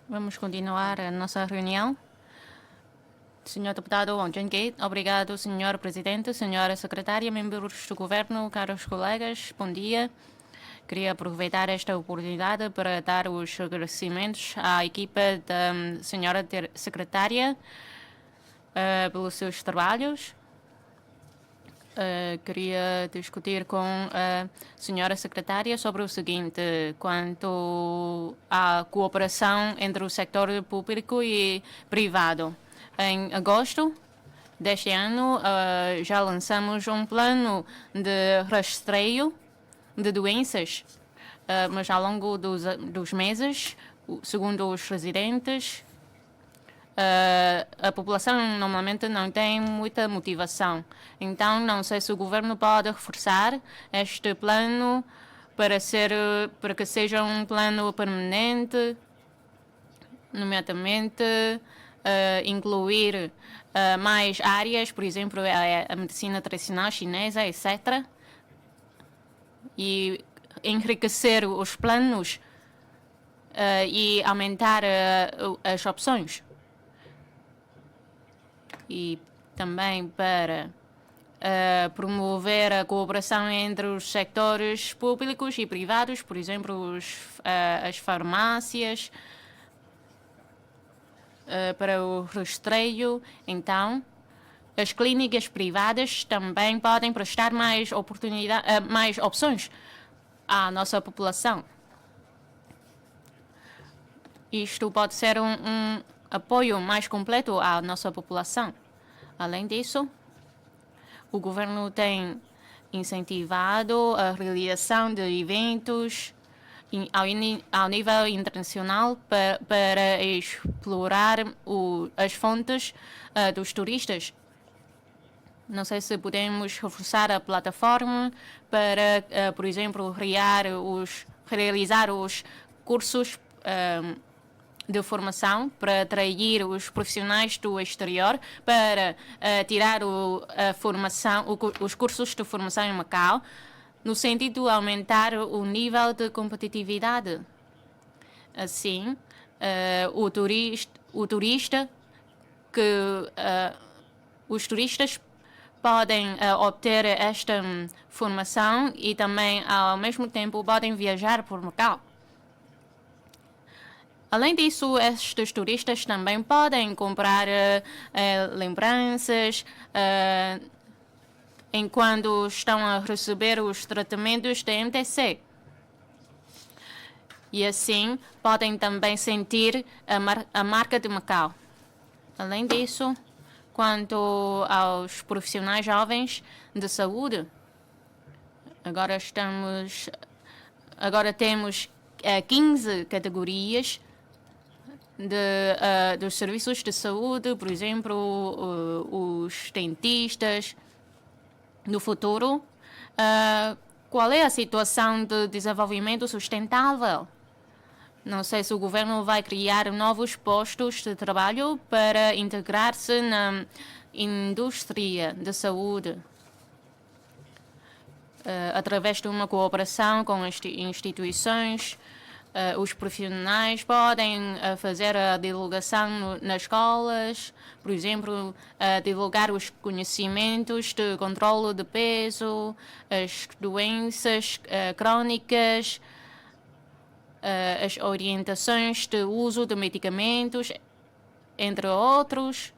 Vamos continuar a nossa reunião. Senhor deputado Wong Jun-Gate, obrigado, senhor presidente, senhora secretária, membros do governo, caros colegas, bom dia. Queria aproveitar esta oportunidade para dar os agradecimentos à equipa da senhora secretária pelos seus trabalhos. Queria discutir com a senhora secretária sobre o seguinte, quanto à cooperação entre o setor público e privado. Em agosto deste ano, já lançamos um plano de rastreio de doenças, mas ao longo dos meses, segundo os residentes, a população normalmente não tem muita motivação. Então, não sei se o governo pode reforçar este plano para que seja um plano permanente, nomeadamente incluir mais áreas, por exemplo, a medicina tradicional chinesa, etc. E enriquecer os planos e aumentar as opções. E também para promover a cooperação entre os sectores públicos e privados, por exemplo, as farmácias, para o rastreio. Então, as clínicas privadas também podem prestar mais opções à nossa população. Isto pode ser um apoio mais completo à nossa população. Além disso, o governo tem incentivado a realização de eventos ao nível internacional para explorar as fontes dos turistas. Não sei se podemos reforçar a plataforma para, por exemplo, realizar os cursos de formação para atrair os profissionais do exterior para tirar os cursos de formação em Macau, no sentido de aumentar o nível de competitividade. Assim, os turistas podem obter esta formação e também, ao mesmo tempo, podem viajar por Macau. Além disso, estes turistas também podem comprar lembranças enquanto estão a receber os tratamentos da MTC. E assim, podem também sentir a marca de Macau. Além disso, quanto aos profissionais jovens de saúde, agora temos 15 categorias dos serviços de saúde, por exemplo, os dentistas. No futuro, qual é a situação de desenvolvimento sustentável? Não sei se o governo vai criar novos postos de trabalho para integrar-se na indústria de saúde, através de uma cooperação com as instituições. Os profissionais podem fazer a divulgação nas escolas, por exemplo, divulgar os conhecimentos de controle de peso, as doenças crônicas, as orientações de uso de medicamentos, entre outros.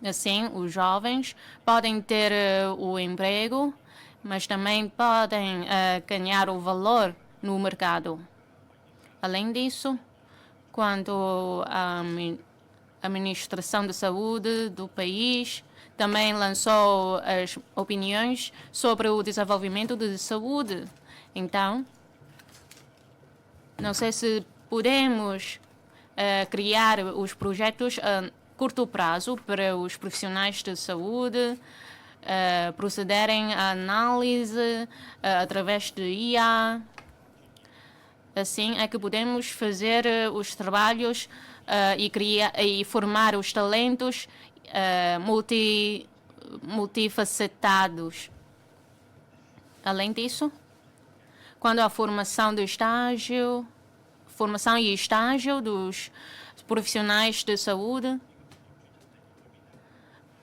Assim, os jovens podem ter o emprego, mas também podem ganhar o valor no mercado. Além disso, quanto à administração de saúde do país, também lançou as opiniões sobre o desenvolvimento de saúde. Então, não sei se podemos criar os projetos a curto prazo para os profissionais de saúde procederem à análise através de IA. Assim é que podemos fazer os trabalhos e formar os talentos multifacetados. Além disso, quando a formação do estágio formação e estágio dos profissionais de saúde,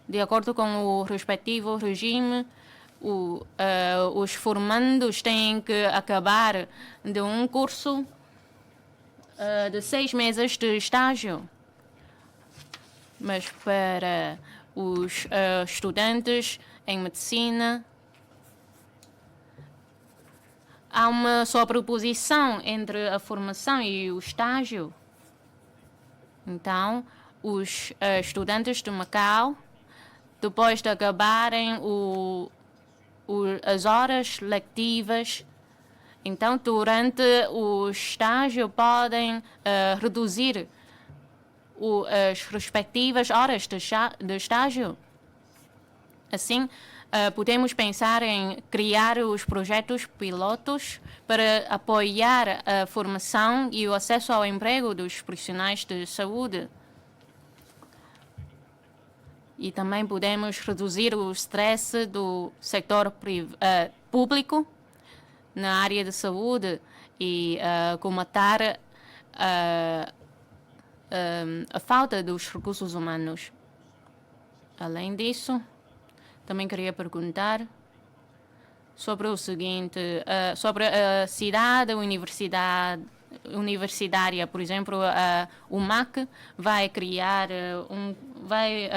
de acordo com o respectivo regime. Os formandos têm que acabar de um curso de 6 meses de estágio. Mas para os estudantes em medicina, há uma sobreposição entre a formação e o estágio. Então, os estudantes de Macau, depois de acabarem as horas lectivas, então, durante o estágio, podem reduzir as respectivas horas de estágio. Assim, podemos pensar em criar os projetos pilotos para apoiar a formação e o acesso ao emprego dos profissionais de saúde. E também podemos reduzir o stress do setor público na área de saúde e combater a falta dos recursos humanos. Além disso, também queria perguntar sobre o seguinte, sobre a cidade universitária, por exemplo, o MAC vai criar vai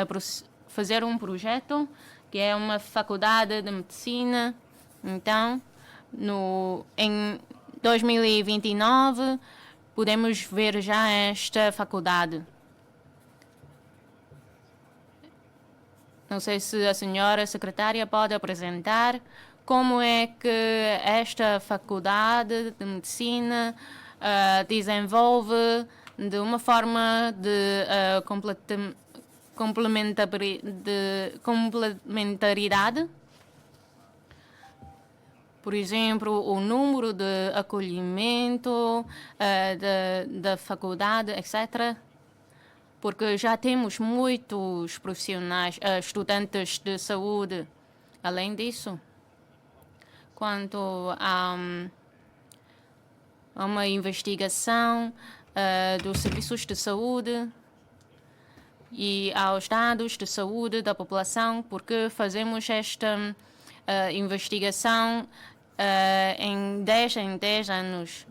fazer um projeto que é uma faculdade de medicina. Então, em 2029, podemos ver já esta faculdade. Não sei se a senhora secretária pode apresentar como é que esta faculdade de medicina desenvolve de uma forma de complementaridade. Por exemplo, o número de acolhimento da faculdade, etc. Porque já temos muitos profissionais, estudantes de saúde. Além disso, quanto a uma investigação dos serviços de saúde e aos dados de saúde da população, porque fazemos esta investigação em 10 anos.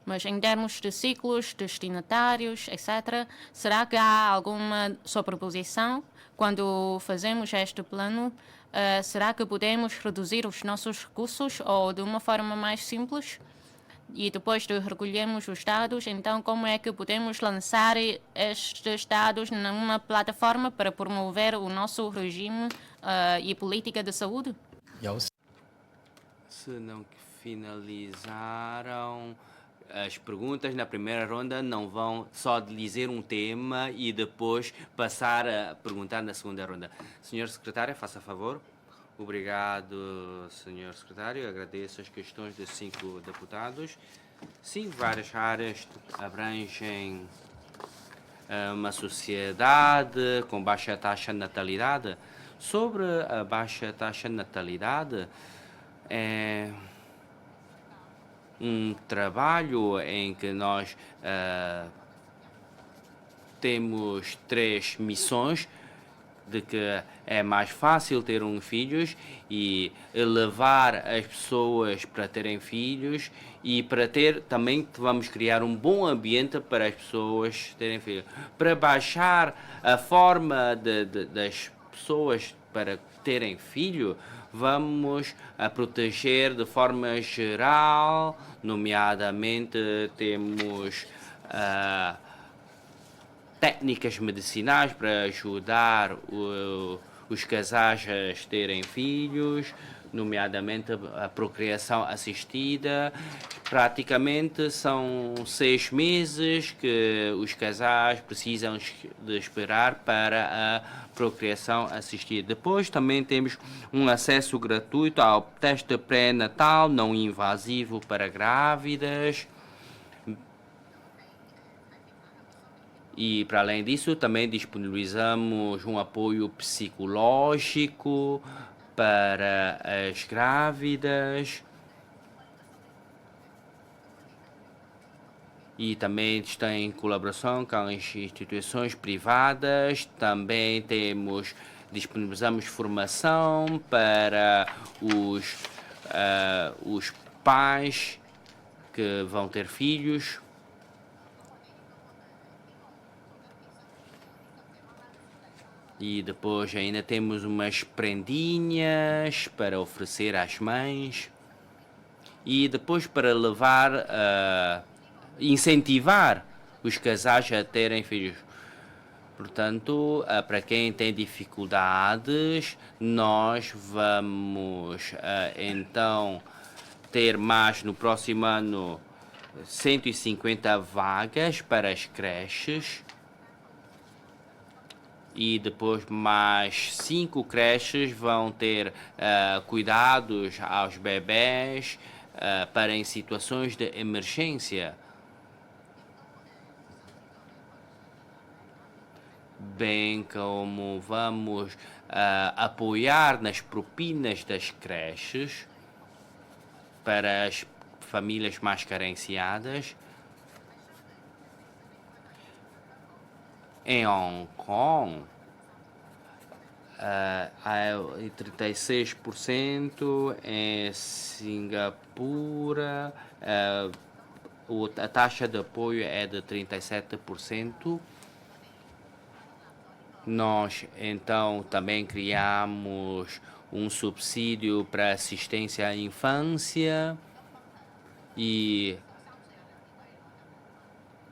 Mas em termos de ciclos, destinatários, etc., será que há alguma sobreposição quando fazemos este plano? Será que podemos reduzir os nossos recursos ou de uma forma mais simples? E depois de recolhermos os dados, então como é que podemos lançar estes dados numa plataforma para promover o nosso regime e política de saúde? Se não finalizaram as perguntas na primeira ronda, não vão só dizer um tema e depois passar a perguntar na segunda ronda. Senhor Secretário, faça favor. Obrigado, Senhor Secretário. Agradeço as questões dos 5 deputados. Sim, várias áreas abrangem uma sociedade com baixa taxa de natalidade. Sobre a baixa taxa de natalidade, é um trabalho em que nós temos 3 missões, de que é mais fácil ter filhos e levar as pessoas para terem filhos, e para ter também vamos criar um bom ambiente para as pessoas terem filhos. Para baixar a forma das pessoas para terem filho, vamos proteger de forma geral, nomeadamente temos técnicas medicinais para ajudar os casais a terem filhos, nomeadamente a procriação assistida. Praticamente são 6 meses que os casais precisam de esperar para a procriação assistida. Depois também temos um acesso gratuito ao teste pré-natal não invasivo para grávidas. E, para além disso, também disponibilizamos um apoio psicológico para as grávidas. e também está em colaboração com as instituições privadas. Também disponibilizamos formação para os pais que vão ter filhos. E depois ainda temos umas prendinhas para oferecer às mães. E depois para incentivar os casais a terem filhos. Portanto, para quem tem dificuldades, nós vamos então ter mais no próximo ano 150 vagas para as creches e depois mais 5 creches vão ter cuidados aos bebés para em situações de emergência. Bem como vamos apoiar nas propinas das creches para as famílias mais carenciadas. Em Hong Kong, 36%, em Singapura, a taxa de apoio é de 37%. Nós, então, também criamos um subsídio para assistência à infância e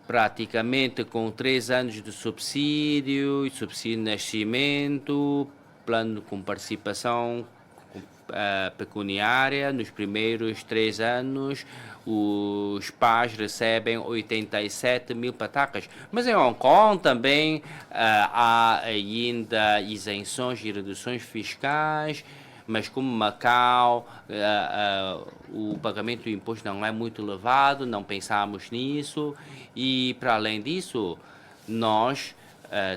praticamente com 3 anos de subsídio de nascimento, plano com participação pecuniária nos primeiros 3 anos, os pais recebem 87 mil patacas. Mas em Hong Kong também há ainda isenções e reduções fiscais, mas como Macau, o pagamento do imposto não é muito elevado, não pensamos nisso. E, para além disso, nós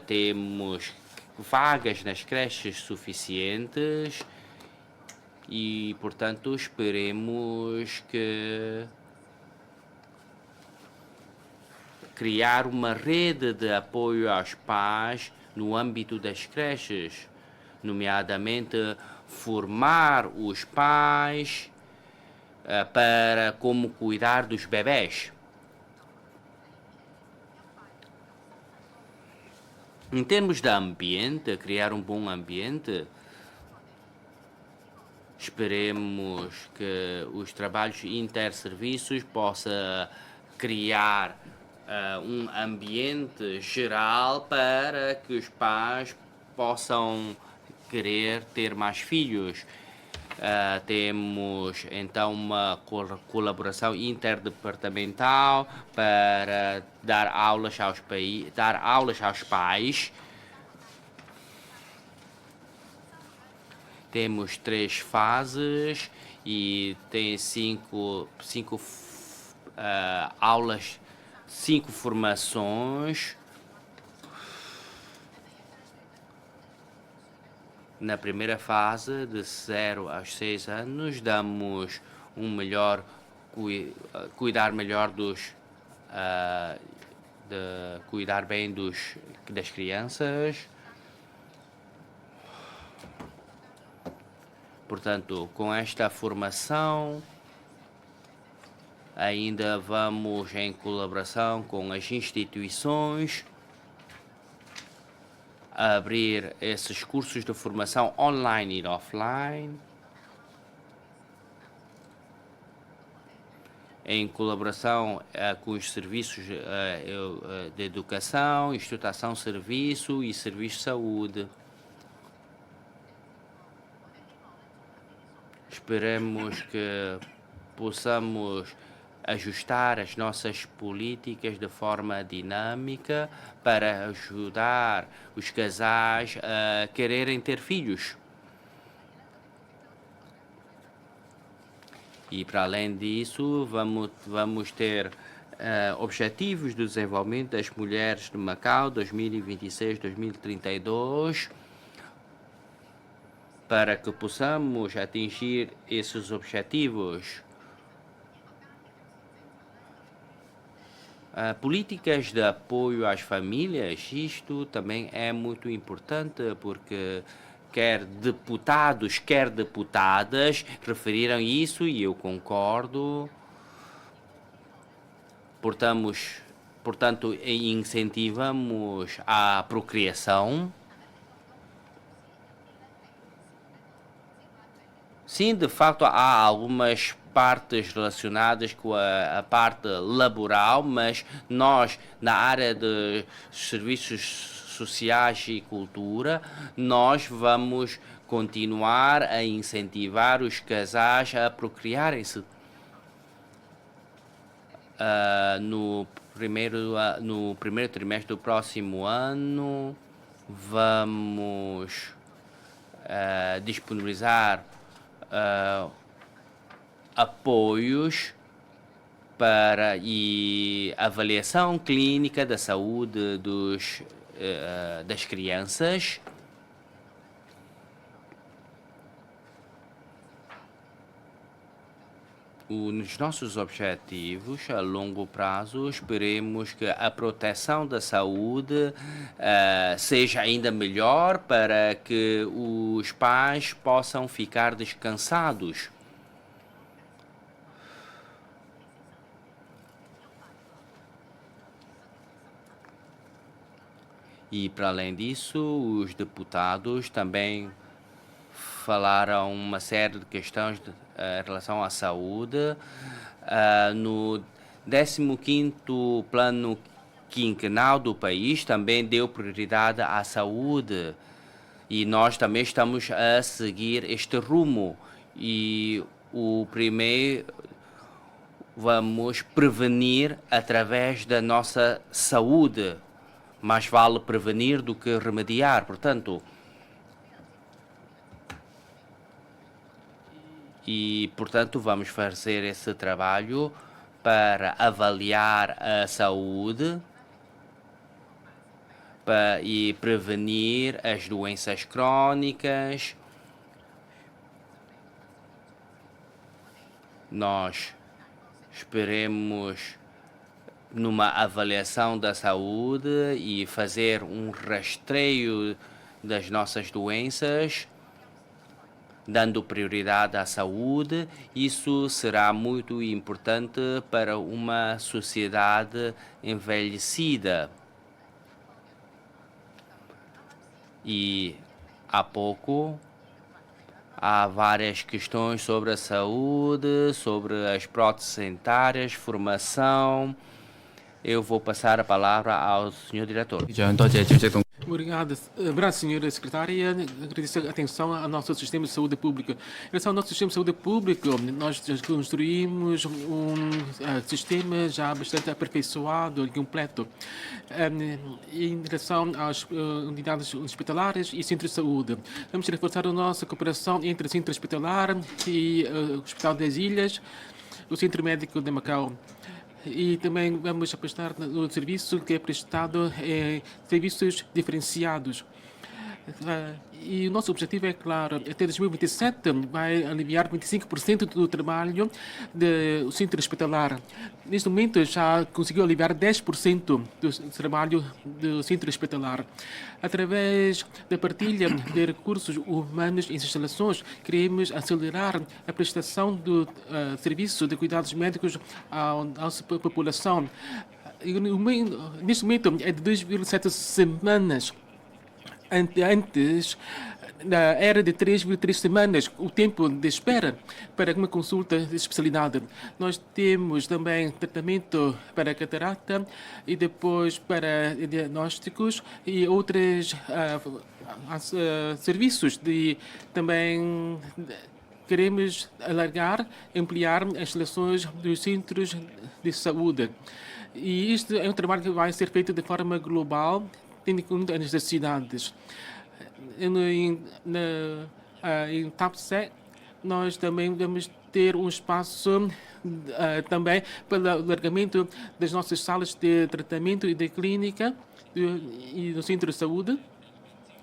temos vagas nas creches suficientes e, portanto, esperemos que criar uma rede de apoio aos pais no âmbito das creches, nomeadamente formar os pais para como cuidar dos bebés. Em termos de ambiente, criar um bom ambiente, esperemos que os trabalhos interserviços possam criar um ambiente geral para que os pais possam querer ter mais filhos. Temos então uma colaboração interdepartamental para dar aulas aos pais. Temos 3 fases e tem 5 aulas, 5 formações. Na primeira fase, de 0 aos 6 anos, damos cuidar melhor cuidar bem das crianças. Portanto, com esta formação, ainda vamos em colaboração com as instituições abrir esses cursos de formação online e offline, em colaboração com os serviços de educação, instituição, serviço e serviço de saúde. Esperemos que possamos ajustar as nossas políticas de forma dinâmica para ajudar os casais a quererem ter filhos. E, para além disso, vamos ter objetivos de desenvolvimento das mulheres de Macau 2026-2032 para que possamos atingir esses objetivos. Políticas de apoio às famílias, isto também é muito importante porque quer deputados, quer deputadas referiram isso e eu concordo. Portanto, incentivamos a procriação. Sim, de facto, há algumas partes relacionadas com a parte laboral, mas nós, na área de serviços sociais e cultura, nós vamos continuar a incentivar os casais a procriarem-se. No primeiro trimestre do próximo ano, vamos disponibilizar apoios para e avaliação clínica da saúde das crianças. Nos nossos objetivos a longo prazo, esperemos que a proteção da saúde seja ainda melhor para que os pais possam ficar descansados. E, para além disso, os deputados também falaram uma série de questões em relação à saúde. No 15º Plano Quinquenal do país também deu prioridade à saúde e nós também estamos a seguir este rumo. E o primeiro, vamos prevenir através da nossa saúde. Mais vale prevenir do que remediar, portanto. E, portanto, vamos fazer esse trabalho para avaliar a saúde e prevenir as doenças crônicas. Nós esperemos numa avaliação da saúde e fazer um rastreio das nossas doenças, dando prioridade à saúde. Isso será muito importante para uma sociedade envelhecida. E há pouco há várias questões sobre a saúde, sobre as próteses dentárias, formação. Eu vou passar a palavra ao senhor diretor. Obrigado, senhora secretária. Agradeço a atenção ao nosso sistema de saúde pública. Em relação ao nosso sistema de saúde pública, nós já construímos um sistema já bastante aperfeiçoado e completo. Em relação às unidades hospitalares e centros de saúde, vamos reforçar a nossa cooperação entre o centro hospitalar e o Hospital das Ilhas, o Centro Médico de Macau. E também vamos apostar no serviço que é prestado serviços diferenciados. E o nosso objetivo é claro, até 2027 vai aliviar 25% do trabalho do centro hospitalar. Neste momento já conseguiu aliviar 10% do trabalho do centro hospitalar. Através da partilha de recursos humanos e instalações, queremos acelerar a prestação do serviço de cuidados médicos à nossa população. Neste momento é de 2,7 semanas. Antes, era de 3,3 semanas o tempo de espera para uma consulta de especialidade. Nós temos também tratamento para catarata e depois para diagnósticos e outros serviços também. Queremos alargar, ampliar as instalações dos centros de saúde. E isto é um trabalho que vai ser feito de forma global, tendo em conta as necessidades. Em TAPSEC, nós também vamos ter um espaço também para o alargamento das nossas salas de tratamento e de clínica e do centro de saúde.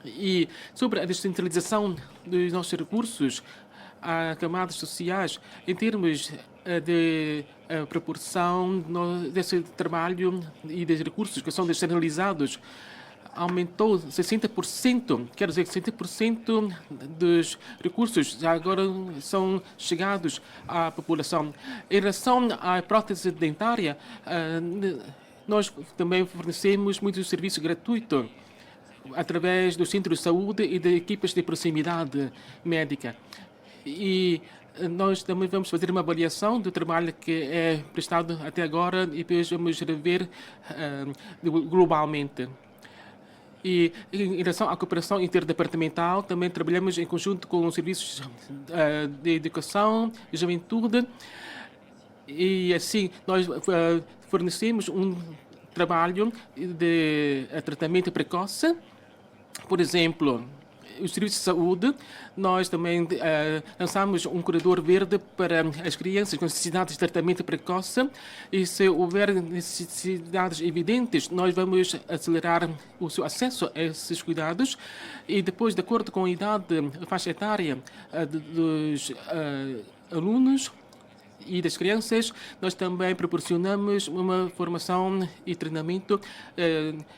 E sobre a descentralização dos nossos recursos a camadas sociais, em termos de proporção desse trabalho e dos recursos que são descentralizados aumentou 60%, quer dizer, 60% dos recursos já agora são chegados à população. Em relação à prótese dentária, nós também fornecemos muitos serviços gratuitos através do centro de saúde e de equipas de proximidade médica. E nós também vamos fazer uma avaliação do trabalho que é prestado até agora e depois vamos rever globalmente. E em relação à cooperação interdepartamental, também trabalhamos em conjunto com os serviços de educação e juventude. E assim, nós fornecemos um trabalho de tratamento precoce. Por exemplo, os serviços de saúde, nós também lançamos um corredor verde para as crianças com necessidades de tratamento precoce e se houver necessidades evidentes, nós vamos acelerar o seu acesso a esses cuidados e depois, de acordo com a idade, a faixa etária dos alunos e das crianças, nós também proporcionamos uma formação e treinamento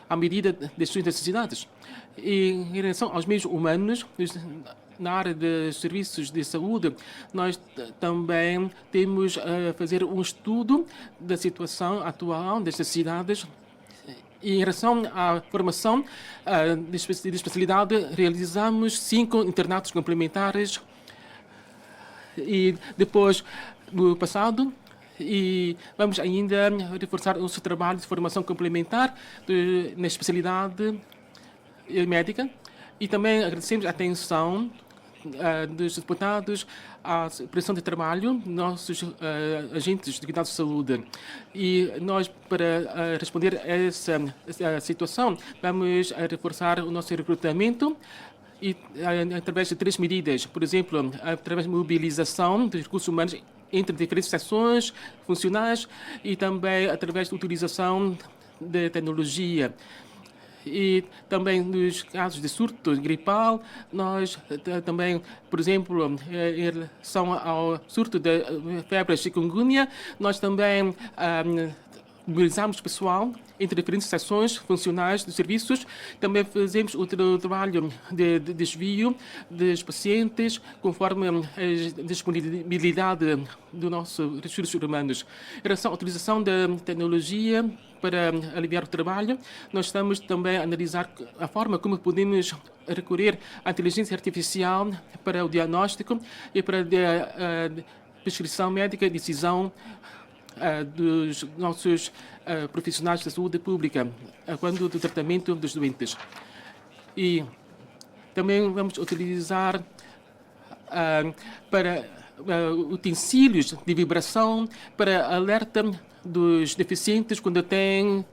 à medida das suas necessidades. E em relação aos meios humanos, na área dos serviços de saúde, nós também temos a fazer um estudo da situação atual, das necessidades. E em relação à formação de especialidade, realizamos 5 internatos complementares e depois no passado e vamos ainda reforçar o nosso trabalho de formação complementar na especialidade médica e também agradecemos a atenção dos deputados à pressão de trabalho, nossos agentes de cuidados de saúde. E nós, para responder a essa situação, vamos reforçar o nosso recrutamento e através de 3 medidas. Por exemplo, através de mobilização dos recursos humanos entre diferentes seções funcionais e também através da utilização de tecnologia. E também nos casos de surto gripal, nós também, por exemplo, em relação ao surto de febre chikungunya, nós também mobilizamos pessoal entre diferentes seções funcionais dos serviços. Também fazemos o trabalho de desvio dos pacientes conforme a disponibilidade do nosso recursos humanos. Em relação à utilização da tecnologia para aliviar o trabalho, nós estamos também a analisar a forma como podemos recorrer à inteligência artificial para o diagnóstico e para a prescrição médica e decisão dos nossos profissionais da saúde pública quando do tratamento dos doentes. E também vamos utilizar para utensílios de vibração para alerta dos deficientes quando têm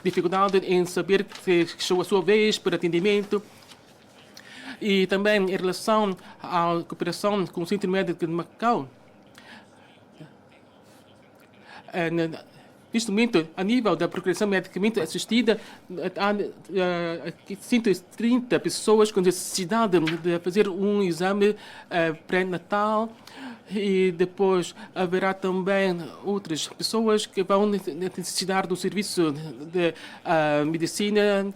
dificuldade em saber que chegou a sua vez para atendimento. E também em relação à cooperação com o Centro Médico de Macau, neste momento, a nível da procuração medicamente assistida, há 130 pessoas com necessidade de fazer um exame pré-natal e depois haverá também outras pessoas que vão necessitar do serviço de medicina,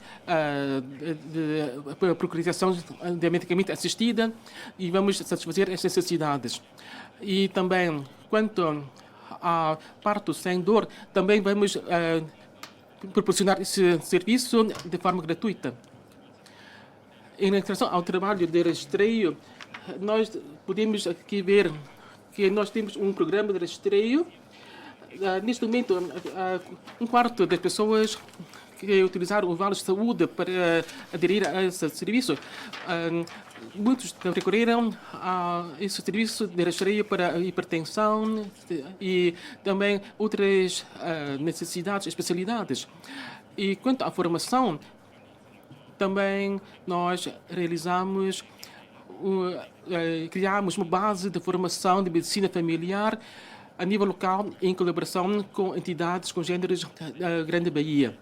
de procuração de medicamento assistida e vamos satisfazer estas necessidades. E também, quanto a parto sem dor, também vamos proporcionar esse serviço de forma gratuita. Em relação ao trabalho de rastreio, nós podemos aqui ver que nós temos um programa de rastreio. Neste momento, 1/4 das pessoas que utilizaram o vale de saúde para aderir a esse serviço, muitos recorreram a esse serviço de rastreio para a hipertensão e também outras necessidades, especialidades. E quanto à formação, também nós realizamos, criamos uma base de formação de medicina familiar a nível local em colaboração com entidades congêneres da Grande Bahia.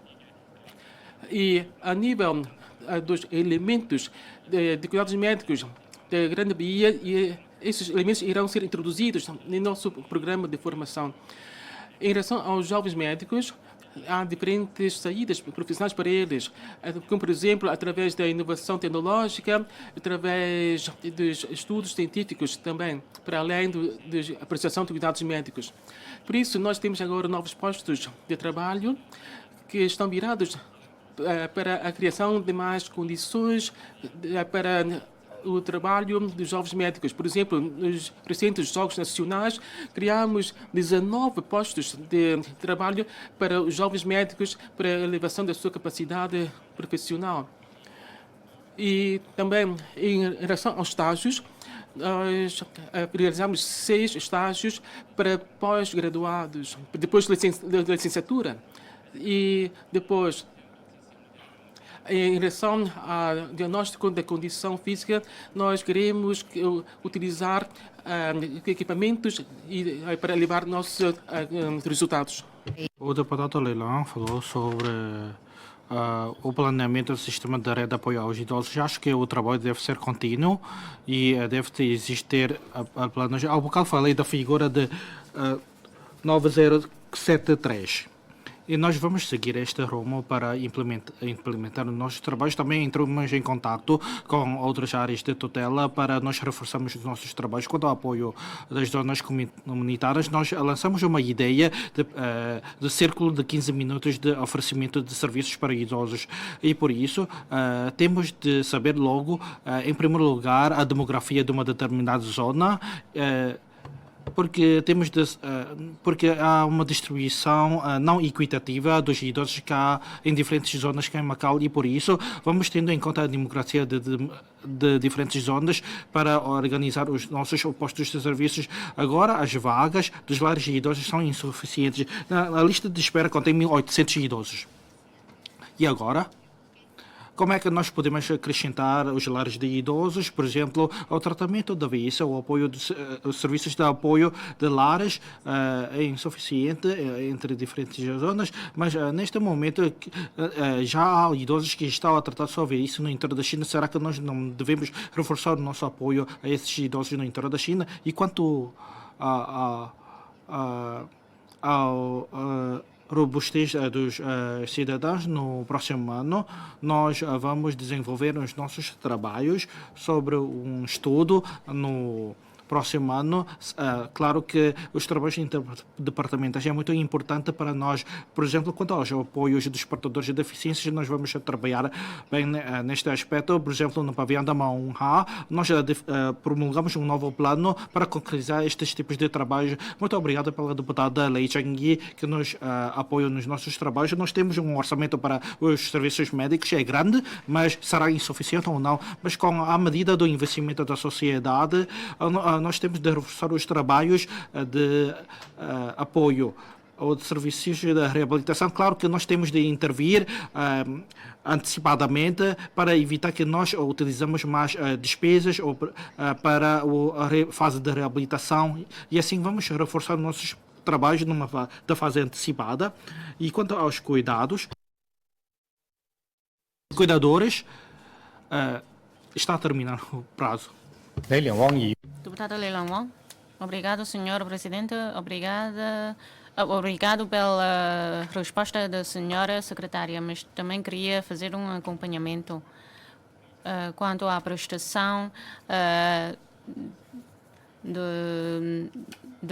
E a nível dos elementos de cuidados médicos da Grande Bahia esses elementos irão ser introduzidos no nosso programa de formação. Em relação aos jovens médicos, há diferentes saídas profissionais para eles, como, por exemplo, através da inovação tecnológica, através dos estudos científicos também, para além da prestação de cuidados médicos. Por isso, nós temos agora novos postos de trabalho que estão virados para a criação de mais condições para o trabalho dos jovens médicos. Por exemplo, nos recentes Jogos Nacionais, criamos 19 postos de trabalho para os jovens médicos para a elevação da sua capacidade profissional. E também, em relação aos estágios, nós realizamos 6 estágios para pós-graduados, depois da licenciatura. E depois, em relação ao diagnóstico da condição física, nós queremos utilizar equipamentos para elevar nossos resultados. O deputado Leilão falou sobre o planeamento do sistema de rede de apoio aos idosos. Acho que o trabalho deve ser contínuo e deve existir planos. Há bocado falei da figura de 9073. E nós vamos seguir este rumo para implementar os nossos trabalhos. Também entramos em contato com outras áreas de tutela para nós reforçarmos os nossos trabalhos. Quanto ao apoio das zonas comunitárias, nós lançamos uma ideia de círculo de 15 minutos de oferecimento de serviços para idosos. E por isso, temos de saber logo, em primeiro lugar, a demografia de uma determinada zona, porque há uma distribuição não equitativa dos idosos que há em diferentes zonas que é em Macau, e por isso vamos tendo em conta a democracia de diferentes zonas para organizar os nossos postos de serviços. Agora, as vagas dos lares de idosos são insuficientes. A lista de espera contém 1.800 idosos. E agora? Como é que nós podemos acrescentar os lares de idosos, por exemplo, ao tratamento da velhice, o apoio dos serviços de apoio de lares é insuficiente entre diferentes zonas, mas neste momento já há idosos que estão a tratar sua velhice no interior da China. Será que nós não devemos reforçar o nosso apoio a esses idosos no interior da China? E quanto ao robustez dos cidadãos, no próximo ano nós vamos desenvolver os nossos trabalhos sobre um estudo no próximo ano. Claro que os trabalhos interdepartamentais é muito importante para nós. Por exemplo, quanto aos apoios dos portadores de deficiências, nós vamos trabalhar bem neste aspecto. Por exemplo, no pavilhão da Maunha, nós promulgamos um novo plano para concretizar estes tipos de trabalhos. Muito obrigado pela deputada Lei Changyi, que nos apoia nos nossos trabalhos. Nós temos um orçamento para os serviços médicos, é grande, mas será insuficiente ou não. Mas com a medida do investimento da sociedade, nós temos de reforçar os trabalhos de apoio ou de serviços de reabilitação. Claro que nós temos de intervir antecipadamente para evitar que nós utilizamos mais despesas para a fase de reabilitação, e assim vamos reforçar nossos trabalhos da fase antecipada. E quanto aos cuidadores, está a terminar o prazo. Deputada Leilão Wang, obrigado, senhor presidente, obrigado pela resposta da senhora secretária, mas também queria fazer um acompanhamento quanto à prestação de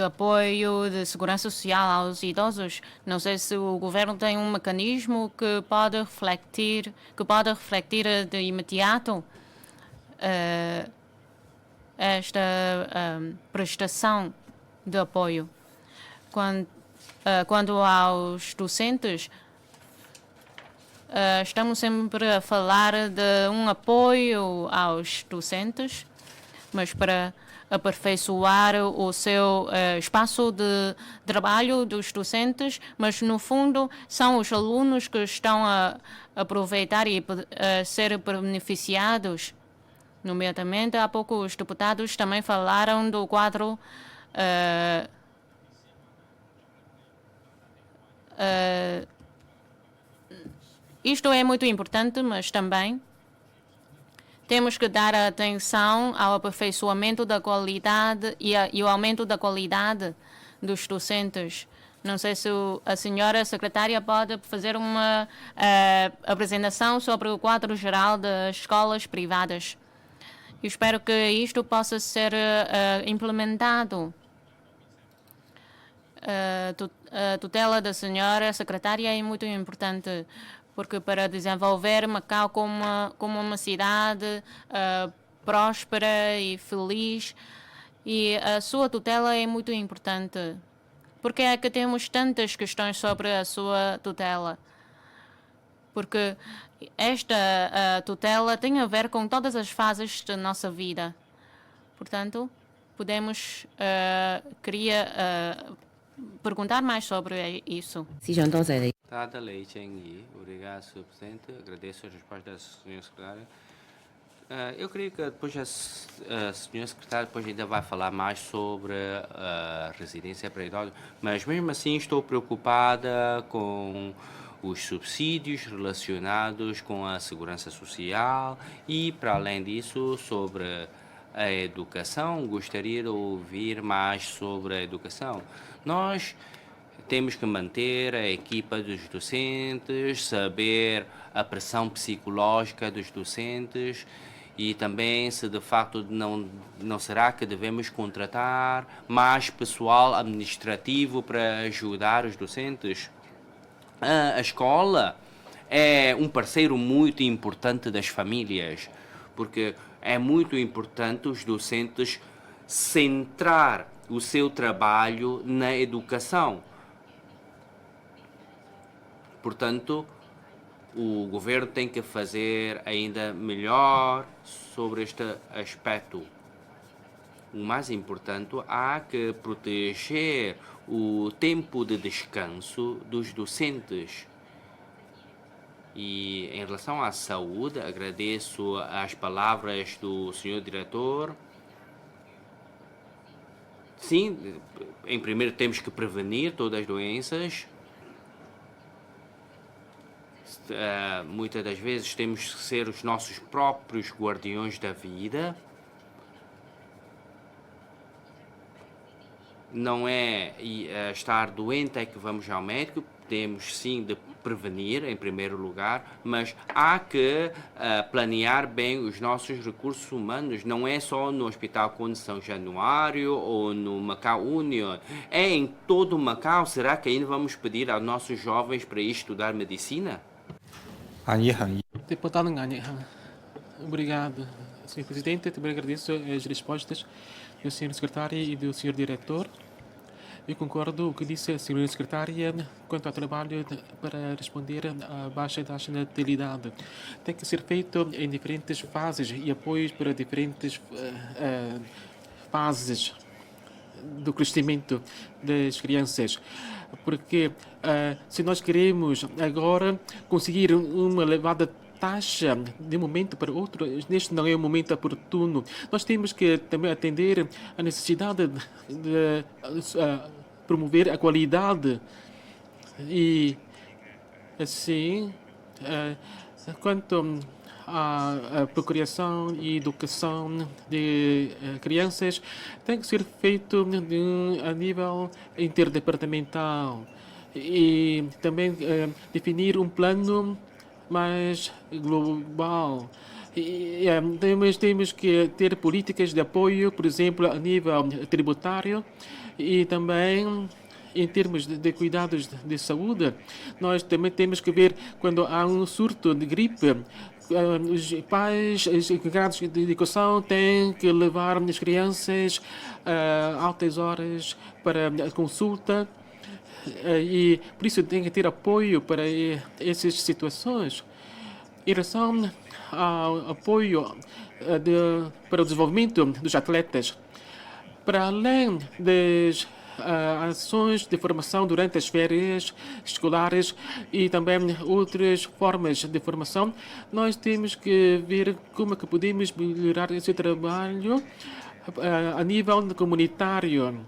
apoio de segurança social aos idosos. Não sei se o governo tem um mecanismo que pode refletir de imediato esta prestação de apoio. Quanto aos docentes, estamos sempre a falar de um apoio aos docentes, mas para aperfeiçoar o seu espaço de trabalho dos docentes, mas no fundo são os alunos que estão a aproveitar e a ser beneficiados. Nomeadamente, há pouco os deputados também falaram do quadro isto é muito importante, mas também Temos que dar atenção ao aperfeiçoamento da qualidade e o aumento da qualidade dos docentes. Não sei se a senhora secretária pode fazer uma apresentação sobre o quadro geral das escolas privadas. Eu espero que isto possa ser implementado. A tutela da senhora secretária é muito importante, porque para desenvolver Macau como uma cidade próspera e feliz, e a sua tutela é muito importante. Porque é que temos tantas questões sobre a sua tutela? Porque esta tutela tem a ver com todas as fases da nossa vida. Portanto, queria perguntar mais sobre isso. Dada Lei Cheng-Yi, obrigado, Sr. Presidente. Agradeço a resposta da Sra. Secretária. Eu creio que depois a Sra. Secretária depois ainda vai falar mais sobre a residência para idosos, mas mesmo assim estou preocupada com os subsídios relacionados com a segurança social e, para além disso, sobre a educação. Gostaria de ouvir mais sobre a educação. Nós temos que manter a equipa dos docentes, saber a pressão psicológica dos docentes e também se de facto não será que devemos contratar mais pessoal administrativo para ajudar os docentes. A escola é um parceiro muito importante das famílias, porque é muito importante os docentes centrar o seu trabalho na educação. Portanto, o governo tem que fazer ainda melhor sobre este aspecto. O mais importante, há que proteger o tempo de descanso dos docentes. E em relação à saúde, agradeço as palavras do Sr. Diretor. Sim, em primeiro temos que prevenir todas as doenças. Muitas das vezes temos que ser os nossos próprios guardiões da vida. Não é estar doente é que vamos ao médico. Temos sim de prevenir em primeiro lugar, mas há que planear bem os nossos recursos humanos. Não é só no Hospital Conde São Januário ou no Macau Union, é em todo o Macau. Será que ainda vamos pedir aos nossos jovens para ir estudar medicina? Deputado Ngani, obrigado, Sr. Presidente. Também agradeço as respostas do Sr. Secretário e do Sr. Diretor. Eu concordo com o que disse a Sra. Secretária quanto ao trabalho para responder à baixa taxa de natalidade. Tem que ser feito em diferentes fases e apoios para diferentes fases do crescimento das crianças. Porque se nós queremos agora conseguir uma elevada taxa de um momento para outro, neste não é o momento oportuno. Nós temos que também atender a necessidade de promover a qualidade e assim quanto à procriação e educação de crianças tem que ser feito a nível interdepartamental e também definir um plano mais global. E, temos que ter políticas de apoio, por exemplo, a nível tributário e também em termos de cuidados de saúde. Nós também temos que ver quando há um surto de gripe. Os pais, os encarregados de educação têm que levar as crianças a altas horas para a consulta e por isso tem que ter apoio para essas situações. Em relação ao apoio para o desenvolvimento dos atletas, para além das ações de formação durante as férias escolares e também outras formas de formação, nós temos que ver como é que podemos melhorar esse trabalho a nível comunitário.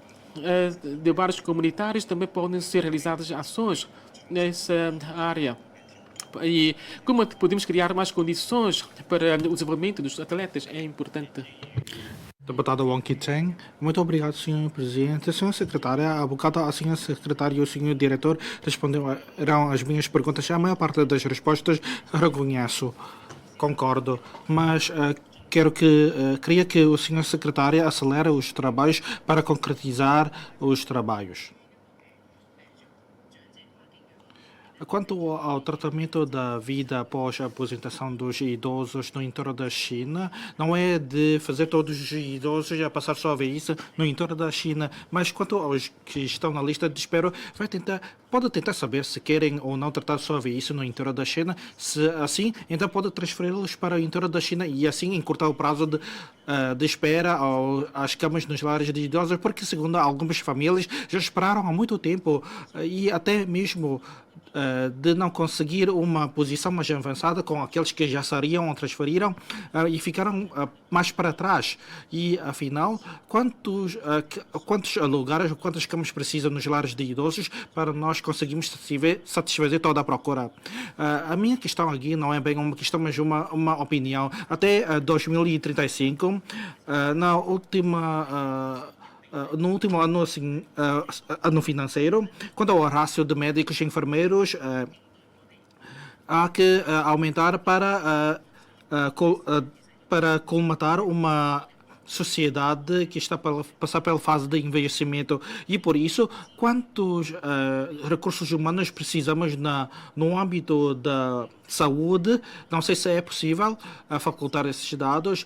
De vários comunitários também podem ser realizadas ações nessa área. E como podemos criar mais condições para o desenvolvimento dos atletas é importante. Deputado Wong Ki-cheng, muito obrigado, senhor presidente. Senhor secretária, há bocado a senhora secretária e o senhor diretor responderam às minhas perguntas. A maior parte das respostas reconheço, concordo, mas queria que o senhor secretária acelere os trabalhos para concretizar os trabalhos. Quanto ao tratamento da vida após a aposentação dos idosos no entorno da China, não é de fazer todos os idosos a passar sua velhice no entorno da China, mas quanto aos que estão na lista de espera, pode tentar saber se querem ou não tratar sua velhice no entorno da China. Se assim, então pode transferi-los para o entorno da China e assim encurtar o prazo de espera às camas nos lares de idosos, porque segundo algumas famílias já esperaram há muito tempo e até mesmo de não conseguir uma posição mais avançada com aqueles que já saíram ou transferiram e ficaram mais para trás. E, afinal, quantos lugares, quantas camas precisam nos lares de idosos para nós conseguirmos satisfazer toda a procura? A minha questão aqui não é bem uma questão, mas uma opinião. Até 2035, no último ano, ano financeiro, quanto ao rácio de médicos e enfermeiros, há que aumentar para colmatar uma sociedade que está a passar pela fase de envelhecimento e, por isso, quantos recursos humanos precisamos no âmbito da saúde? Não sei se é possível facultar esses dados.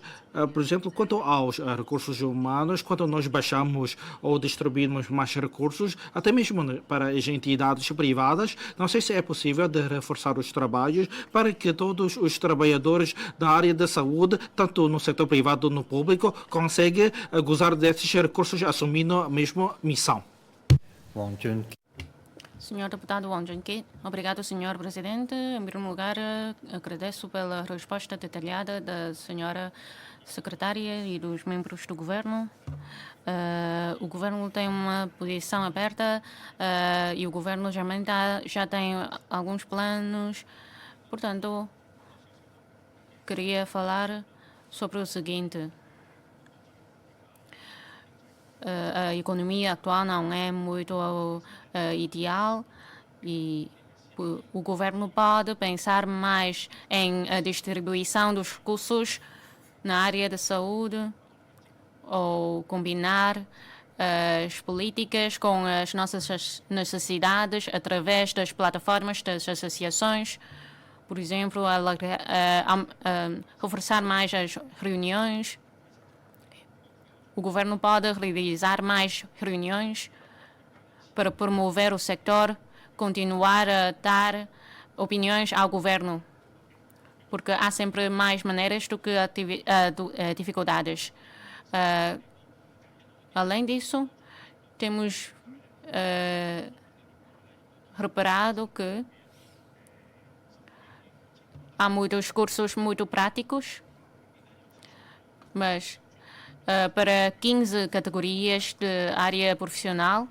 Por exemplo, quanto aos recursos humanos, quando nós baixamos ou distribuímos mais recursos, até mesmo para as entidades privadas, não sei se é possível de reforçar os trabalhos para que todos os trabalhadores da área da saúde, tanto no setor privado como no público, conseguem gozar desses recursos assumindo a mesma missão. Senhor deputado Wong Jun-ki, obrigado, senhor presidente. Em primeiro lugar, agradeço pela resposta detalhada da senhora secretária e dos membros do governo. O governo tem uma posição aberta e o governo já tem alguns planos. Portanto, queria falar sobre o seguinte. A economia atual não é muito ideal e o governo pode pensar mais em a distribuição dos recursos na área da saúde ou combinar as políticas com as nossas necessidades através das plataformas das associações. Por exemplo, reforçar mais as reuniões. O governo pode realizar mais reuniões para promover o setor, continuar a dar opiniões ao governo, porque há sempre mais maneiras do que dificuldades. Além disso, temos reparado que há muitos cursos muito práticos, mas para 15 categorias de área profissional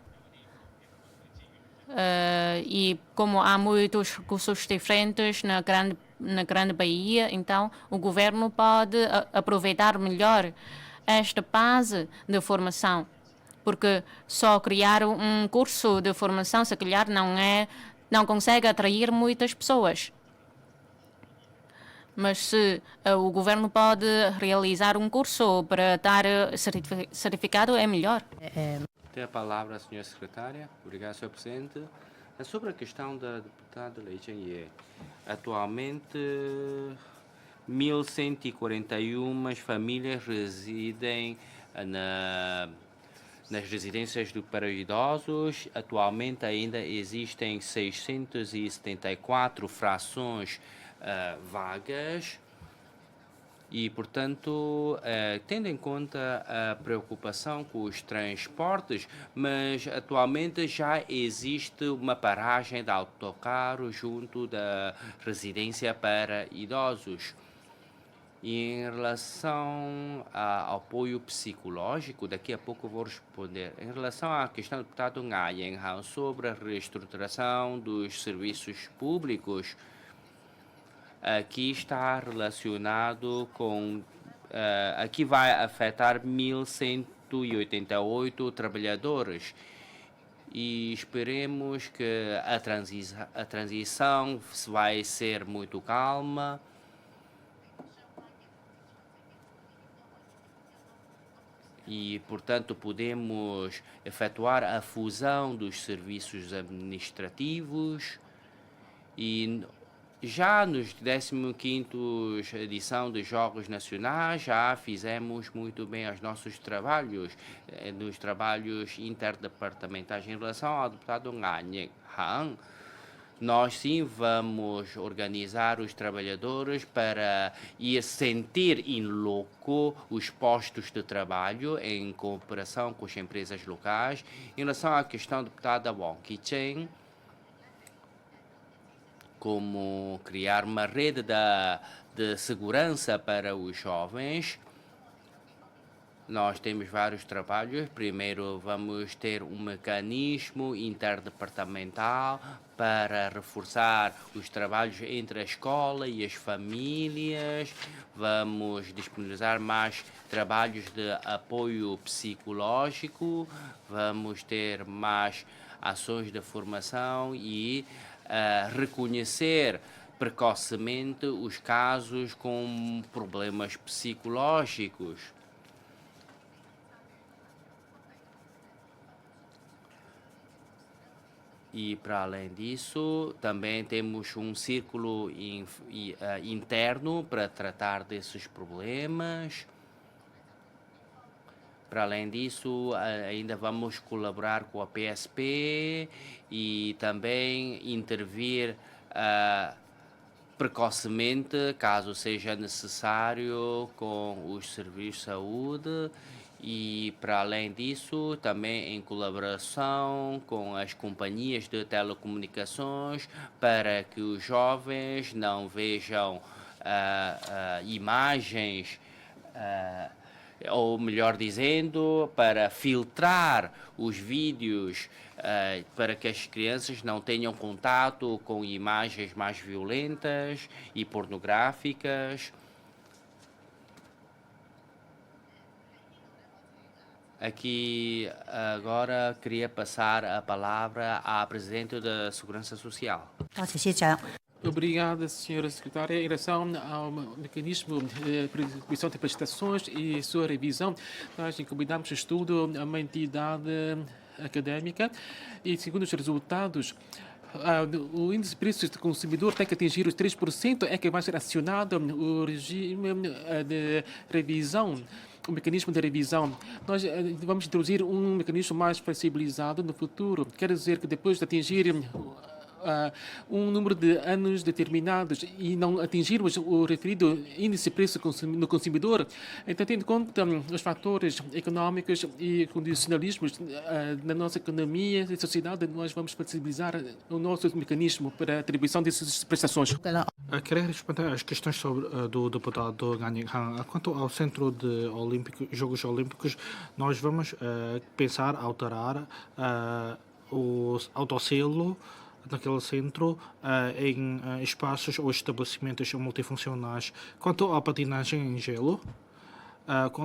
e como há muitos cursos diferentes na grande Bahia, então o governo pode aproveitar melhor esta base de formação, porque só criar um curso de formação, se calhar, não consegue atrair muitas pessoas. Mas se o governo pode realizar um curso para dar certificado, é melhor. Tem a palavra a senhora secretária. Obrigado, senhor presidente. Sobre a questão da deputada Lei Cheng-ye, atualmente 1.141 famílias residem nas residências para idosos. Atualmente ainda existem 674 frações vagas e, portanto, tendo em conta a preocupação com os transportes, mas atualmente já existe uma paragem de autocarro junto da residência para idosos. E em relação ao apoio psicológico, daqui a pouco eu vou responder. Em relação à questão do deputado Nga Yen-han sobre a reestruturação dos serviços públicos, aqui está relacionado com... aqui vai afetar 1.188 trabalhadores e esperemos que a transição vai ser muito calma. E, portanto, podemos efetuar a fusão dos serviços administrativos e já nos 15ª edição dos Jogos Nacionais já fizemos muito bem os nossos trabalhos, nos trabalhos interdepartamentais em relação ao deputado Nganye Han. Nós sim vamos organizar os trabalhadores para ir sentir em loco os postos de trabalho em cooperação com as empresas locais. Em relação à questão da deputada Wong Ki-cheng, como criar uma rede de segurança para os jovens, nós temos vários trabalhos. Primeiro, vamos ter um mecanismo interdepartamental para reforçar os trabalhos entre a escola e as famílias. Vamos disponibilizar mais trabalhos de apoio psicológico. Vamos ter mais ações de formação e reconhecer precocemente os casos com problemas psicológicos. E, para além disso, também temos um círculo interno para tratar desses problemas. Para além disso, ainda vamos colaborar com a PSP e também intervir precocemente, caso seja necessário, com os serviços de saúde. E, para além disso, também em colaboração com as companhias de telecomunicações, para que os jovens não vejam imagens, ou melhor dizendo, para filtrar os vídeos, para que as crianças não tenham contato com imagens mais violentas e pornográficas. Aqui, agora, queria passar a palavra à Presidente da Segurança Social. Obrigada, senhora secretária. Em relação ao mecanismo de previsão de prestações e sua revisão, nós encomendamos o estudo a uma entidade acadêmica e, segundo os resultados, o índice de preços do consumidor tem que atingir os 3%, é que vai ser acionado o regime de revisão, o mecanismo de revisão. Nós vamos introduzir um mecanismo mais flexibilizado no futuro. Quer dizer que depois de atingir um número de anos determinados e não atingirmos o referido índice de preço no consumidor, então, tendo em conta os fatores econômicos e condicionalismos na nossa economia e sociedade, nós vamos flexibilizar o nosso mecanismo para a atribuição dessas prestações. Queria responder às questões do deputado Nganye Han. Quanto ao Centro de Jogos Olímpicos, nós vamos pensar alterar o autosselo naquele centro em espaços ou estabelecimentos multifuncionais. Quanto à patinagem em gelo,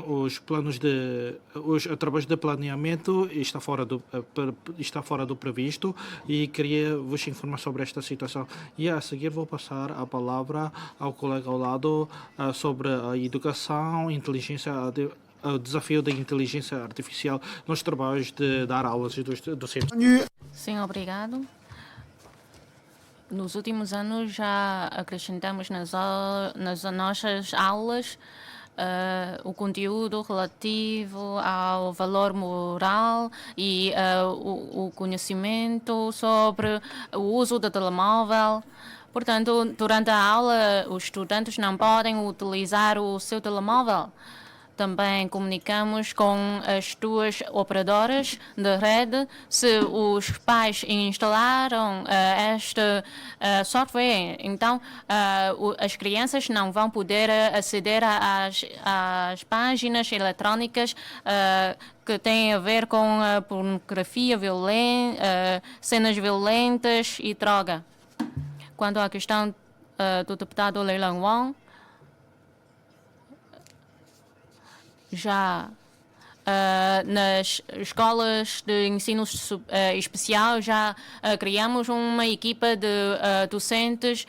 os trabalhos de planeamento está fora do previsto e queria vos informar sobre esta situação. E a seguir vou passar a palavra ao colega ao lado sobre a educação, o desafio da inteligência artificial nos trabalhos de dar aulas do centro. Sim, obrigado. Nos últimos anos já acrescentamos nas nossas aulas o conteúdo relativo ao valor moral e o conhecimento sobre o uso do telemóvel. Portanto, durante a aula, os estudantes não podem utilizar o seu telemóvel. Também comunicamos com as duas operadoras de rede se os pais instalaram este software. Então, as crianças não vão poder aceder às páginas eletrônicas que têm a ver com pornografia, cenas violentas e droga. Quanto à questão do deputado Leilan Wang, já nas escolas de ensino especial já criamos uma equipa de docentes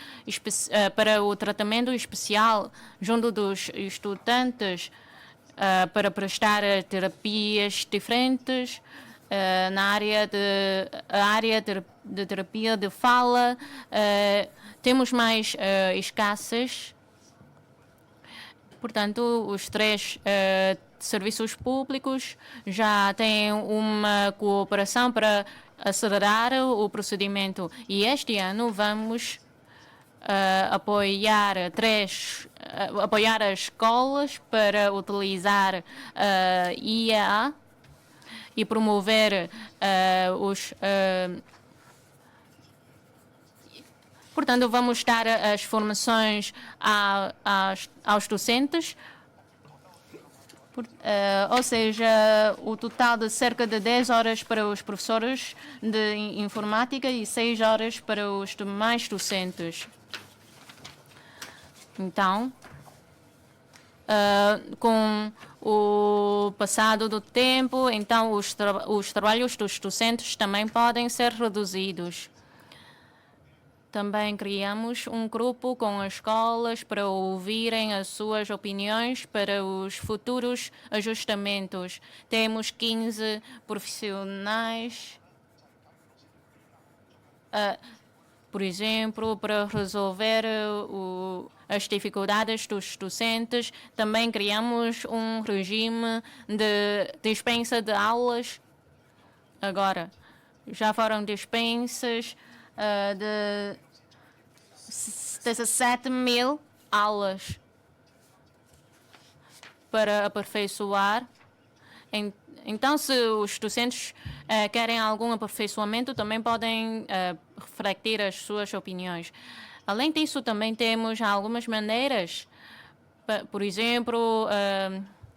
para o tratamento especial junto dos estudantes para prestar terapias diferentes na área de terapia de fala. Temos mais escassez. Portanto, os três serviços públicos já têm uma cooperação para acelerar o procedimento. E este ano vamos apoiar as escolas para utilizar IAA e promover Portanto, vamos dar as formações aos docentes, ou seja, o total de cerca de 10 horas para os professores de informática e 6 horas para os demais docentes. Então, com o passado do tempo, então os trabalhos dos docentes também podem ser reduzidos. Também criamos um grupo com as escolas para ouvirem as suas opiniões para os futuros ajustamentos. Temos 15 profissionais, por exemplo, para resolver as dificuldades dos docentes. Também criamos um regime de dispensa de aulas. Agora, já foram dispensas de 17 mil aulas para aperfeiçoar. Então, se os docentes querem algum aperfeiçoamento, também podem refletir as suas opiniões. Além disso, também temos algumas maneiras, por exemplo,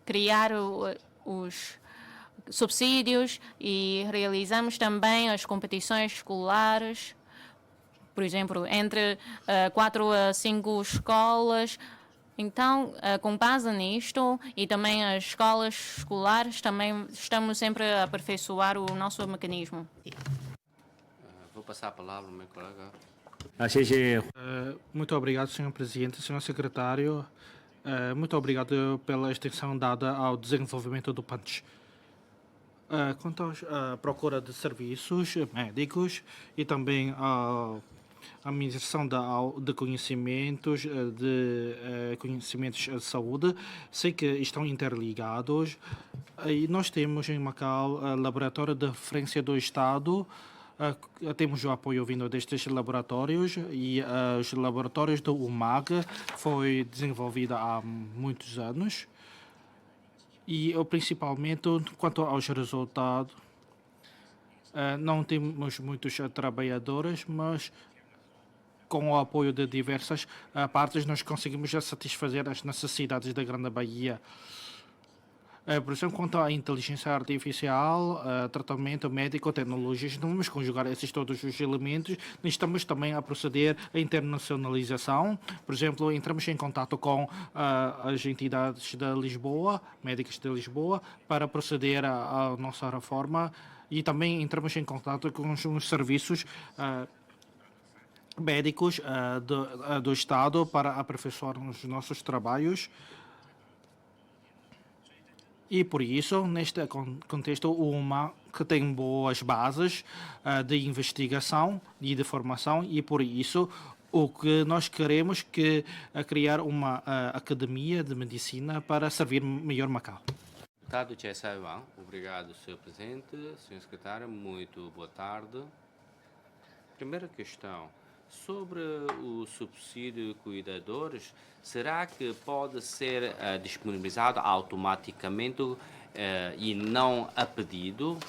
criar os subsídios e realizamos também as competições escolares. Por exemplo, entre 4 a 5 escolas. Então, com base nisto e também as escolas escolares, também estamos sempre a aperfeiçoar o nosso mecanismo. Vou passar a palavra ao meu colega. Muito obrigado, Sr. Presidente, Sr. Secretário. Muito obrigado pela extensão dada ao desenvolvimento do PANCH. Quanto à procura de serviços médicos e também a administração de conhecimentos de saúde, sei que estão interligados. E nós temos em Macau Laboratório de Referência do Estado. Temos o apoio vindo destes laboratórios e os laboratórios do UMAG foi desenvolvida há muitos anos. E principalmente quanto aos resultados, não temos muitos trabalhadores, mas com o apoio de diversas partes, nós conseguimos já satisfazer as necessidades da Grande Bahia. Por exemplo, quanto à inteligência artificial, tratamento médico, tecnologias, não vamos conjugar esses todos os elementos. Estamos também a proceder à internacionalização. Por exemplo, entramos em contato com as entidades de Lisboa, médicas de Lisboa, para proceder à nossa reforma. E também entramos em contato com os serviços médicos do Estado para aperfeiçoar os nossos trabalhos. E por isso, neste contexto, que tem boas bases de investigação e de formação, e por isso o que nós queremos é criar uma academia de medicina para servir melhor Macau. Deputado Che Sai-Wang, obrigado, Sr. Presidente. Sr. Secretário, muito boa tarde. Primeira questão. Sobre o subsídio de cuidadores, será que pode ser disponibilizado automaticamente e não a pedido?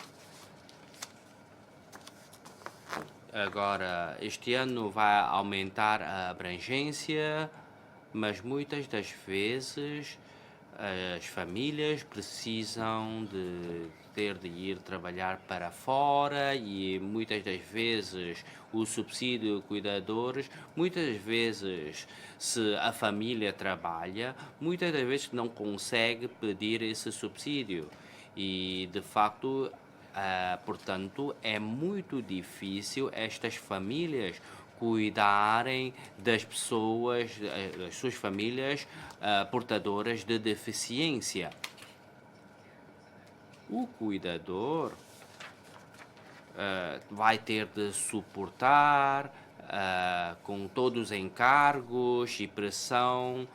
Agora, este ano vai aumentar a abrangência, mas muitas das vezes as famílias precisam de ter de ir trabalhar para fora e muitas das vezes o subsídio de cuidadores, muitas vezes se a família trabalha, muitas das vezes não consegue pedir esse subsídio e de facto, portanto, é muito difícil estas famílias cuidarem das pessoas, das suas famílias portadoras de deficiência. O cuidador vai ter de suportar com todos os encargos e pressão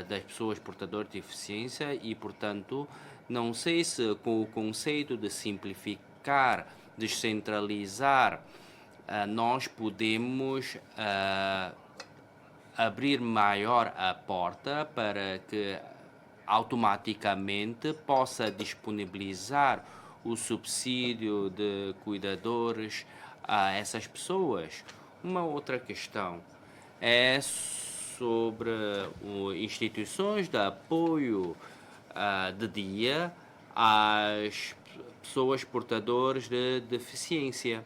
das pessoas portadoras de deficiência e, portanto, não sei se com o conceito de simplificar, descentralizar, nós podemos abrir maior a porta para que automaticamente possa disponibilizar o subsídio de cuidadores a essas pessoas. Uma outra questão é sobre instituições de apoio de dia às pessoas portadoras de deficiência.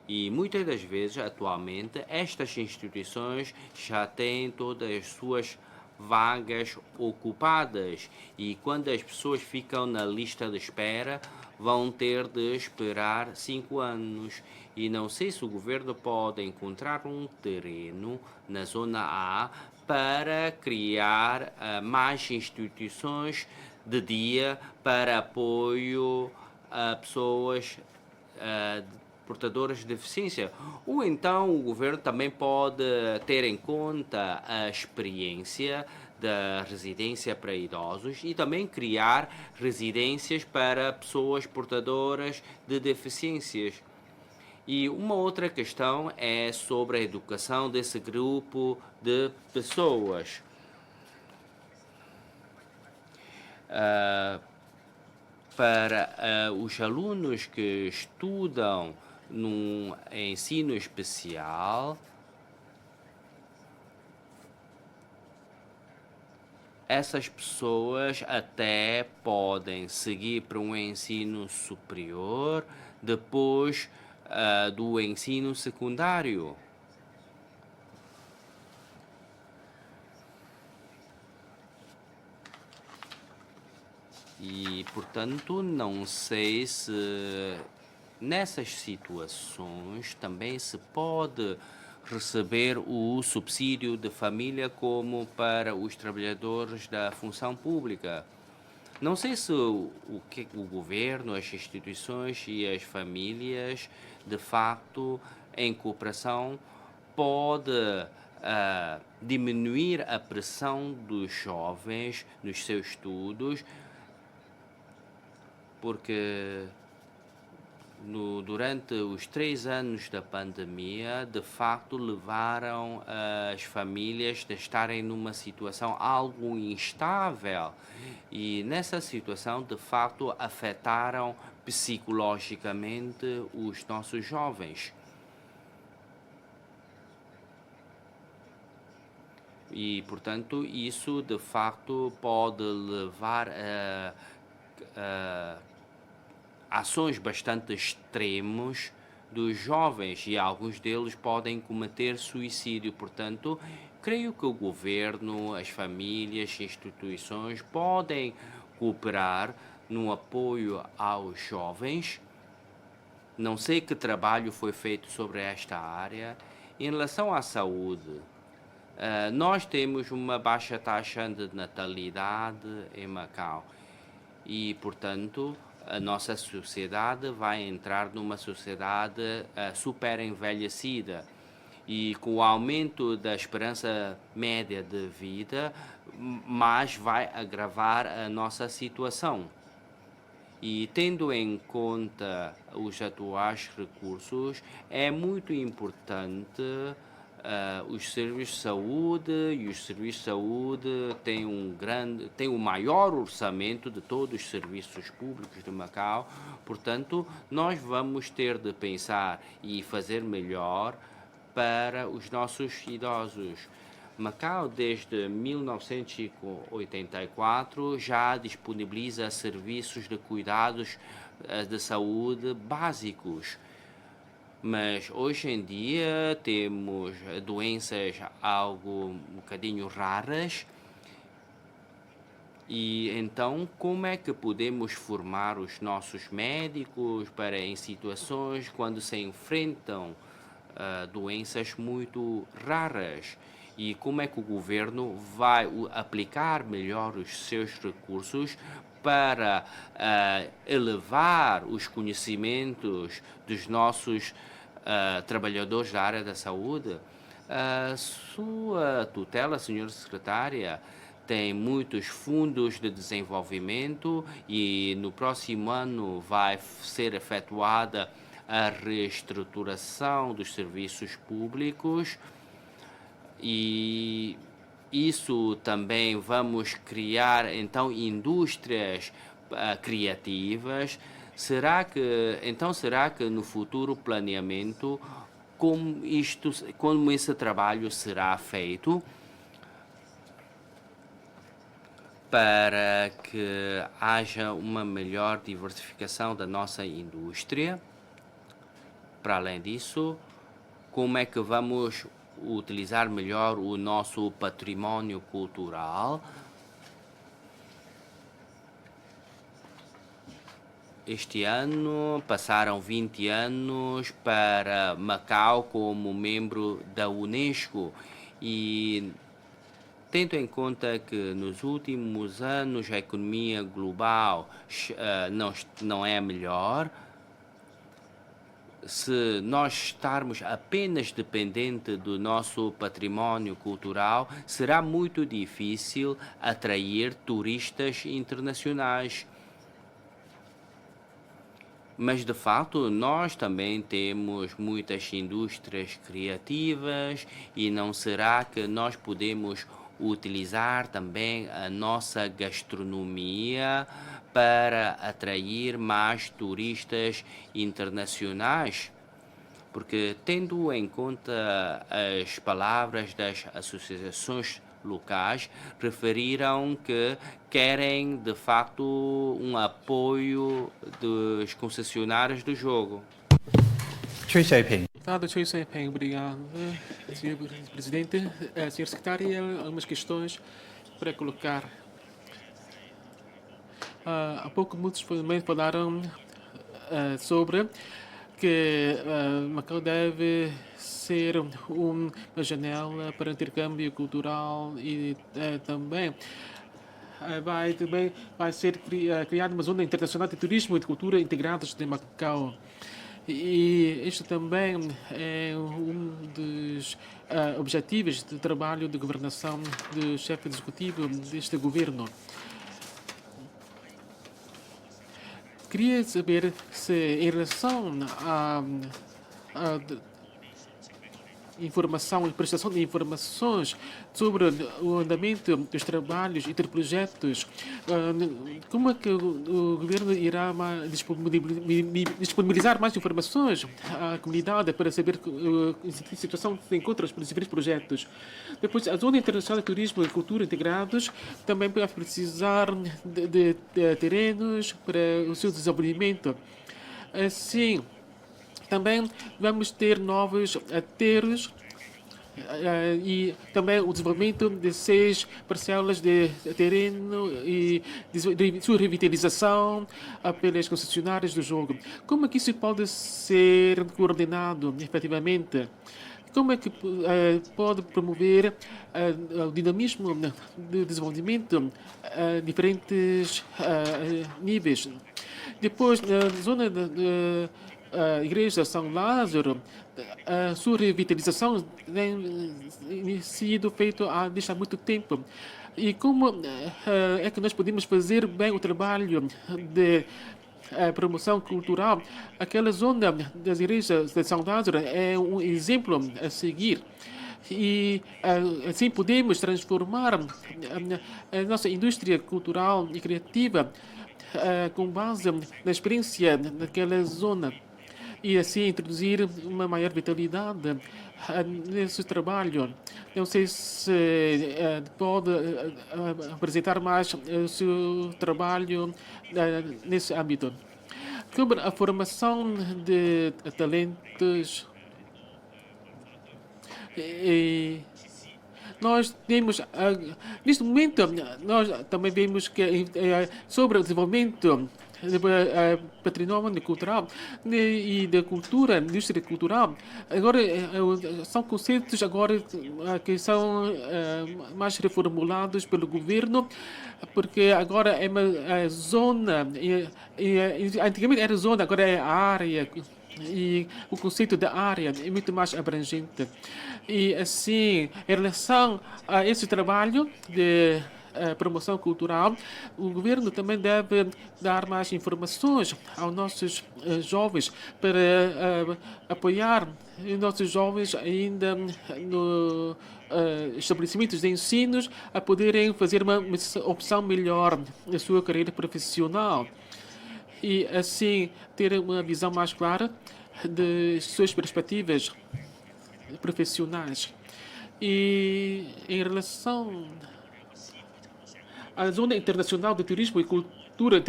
E muitas das vezes, atualmente, estas instituições já têm todas as suas vagas ocupadas e quando as pessoas ficam na lista de espera, vão ter de esperar 5 anos. E não sei se o governo pode encontrar um terreno na Zona A para criar mais instituições de dia para apoio a pessoas portadoras de deficiência. Ou então o governo também pode ter em conta a experiência da residência para idosos e também criar residências para pessoas portadoras de deficiências. E uma outra questão é sobre a educação desse grupo de pessoas. Para os alunos que estudam num ensino especial, essas pessoas até podem seguir para um ensino superior depois do ensino secundário. E, portanto, não sei se nessas situações também se pode receber o subsídio de família como para os trabalhadores da função pública. Não sei se o governo, as instituições e as famílias, de facto, em cooperação, pode diminuir a pressão dos jovens nos seus estudos, porque durante os 3 anos da pandemia, de facto, levaram as famílias a estarem numa situação algo instável e nessa situação, de facto, afetaram psicologicamente os nossos jovens. E, portanto, isso, de facto, pode levar a ações bastante extremos dos jovens e alguns deles podem cometer suicídio. Portanto, creio que o governo, as famílias, as instituições podem cooperar no apoio aos jovens. Não sei que trabalho foi feito sobre esta área. Em relação à saúde, nós temos uma baixa taxa de natalidade em Macau e, portanto, a nossa sociedade vai entrar numa sociedade super envelhecida e com o aumento da esperança média de vida, mais vai agravar a nossa situação. E tendo em conta os atuais recursos, é muito importante os serviços de saúde e os serviços de saúde têm o maior orçamento de todos os serviços públicos de Macau. Portanto, nós vamos ter de pensar e fazer melhor para os nossos idosos. Macau, desde 1984, já disponibiliza serviços de cuidados de saúde básicos. Mas hoje em dia temos doenças algo um bocadinho raras. E então, como é que podemos formar os nossos médicos para em situações quando se enfrentam doenças muito raras? E como é que o governo vai aplicar melhor os seus recursos para elevar os conhecimentos dos nossos trabalhadores da área da saúde? Sua tutela, senhora secretária, tem muitos fundos de desenvolvimento e no próximo ano vai ser efetuada a reestruturação dos serviços públicos e isso também vamos criar então indústrias criativas. Será que no futuro planeamento como esse trabalho será feito para que haja uma melhor diversificação da nossa indústria? Para além disso, como é que vamos utilizar melhor o nosso património cultural? Este ano passaram 20 anos para Macau como membro da Unesco e tendo em conta que nos últimos anos a economia global não é a melhor, se nós estarmos apenas dependentes do nosso património cultural, será muito difícil atrair turistas internacionais. Mas, de fato, nós também temos muitas indústrias criativas e não será que nós podemos utilizar também a nossa gastronomia para atrair mais turistas internacionais? Porque, tendo em conta as palavras das associações locais, referiram que querem, de fato, um apoio dos concessionários do jogo. Deputado Choi Sai-ping, obrigado. Senhor Presidente, Senhor Secretário, algumas questões para colocar. Há pouco muitos falaram sobre que Macau deve ser uma janela para intercâmbio cultural e também vai ser criada uma zona internacional de turismo e de cultura integrados de Macau. E este também é dos objetivos de trabalho de governação do chefe executivo deste governo. Queria saber se, em relação à informação e prestação de informações sobre o andamento dos trabalhos e dos projetos, como é que o governo irá disponibilizar mais informações à comunidade para saber em que situação se encontram os diferentes projetos? Depois, a Zona Internacional de Turismo e Cultura Integrados também vai precisar de terrenos para o seu desenvolvimento. Assim, também vamos ter novos aterros e também o desenvolvimento de 6 parcelas de terreno e de sua revitalização pelas concessionárias do jogo. Como é que isso pode ser coordenado efetivamente? Como é que pode promover o dinamismo do desenvolvimento a diferentes níveis? Depois, na zona a Igreja São Lázaro, a sua revitalização tem sido feita desde há muito tempo. E como é que nós podemos fazer bem o trabalho de promoção cultural? Aquela zona das igrejas de São Lázaro é um exemplo a seguir. E assim podemos transformar a nossa indústria cultural e criativa com base na experiência daquela zona. e assim introduzir uma maior vitalidade nesse trabalho. Não sei se pode apresentar mais o seu trabalho nesse âmbito. Sobre a formação de talentos, nós temos, neste momento, nós também vemos que sobre o desenvolvimento do patrimônio cultural e da cultura, indústria cultural, agora são conceitos agora que são mais reformulados pelo governo, porque agora é uma zona, antigamente era zona, agora é área. E o conceito da área é muito mais abrangente. E assim, em relação a esse trabalho de promoção cultural, o governo também deve dar mais informações aos nossos jovens para apoiar os nossos jovens ainda no estabelecimentos de ensinos a poderem fazer uma opção melhor na sua carreira profissional e assim ter uma visão mais clara de suas perspectivas profissionais. E em relação à Zona Internacional de Turismo e Cultura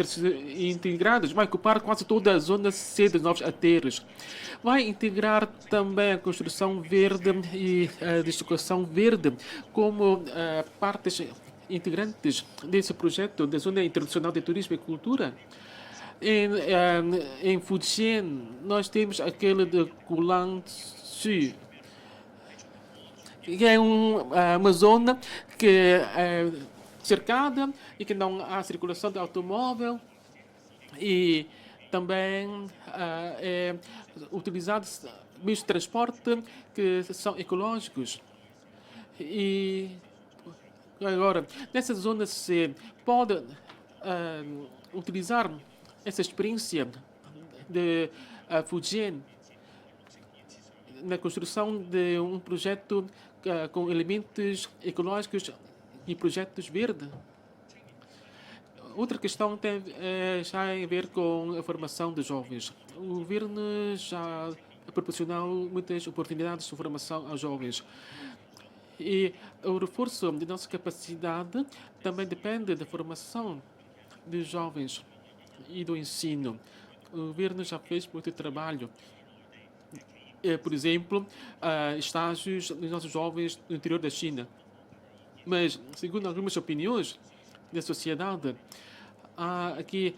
integrados, vai ocupar quase toda a zona C dos novos aterros. Vai integrar também a construção verde e a destruição verde como partes integrantes desse projeto da Zona Internacional de Turismo e Cultura. Em Fujian, nós temos aquele de Guangxi, que é uma zona que é cercada e que não há circulação de automóvel e também é utilizado meios de transporte que são ecológicos. E agora, nessa zona se pode utilizar essa experiência de Fujian na construção de um projeto com elementos ecológicos e projetos verdes. Outra questão tem já a ver com a formação de jovens. O governo já proporcionou muitas oportunidades de formação aos jovens. E o reforço de nossa capacidade também depende da formação dos jovens e do ensino. O governo já fez muito trabalho. Por exemplo, estágios dos nossos jovens no interior da China. Mas, segundo algumas opiniões da sociedade, há aqui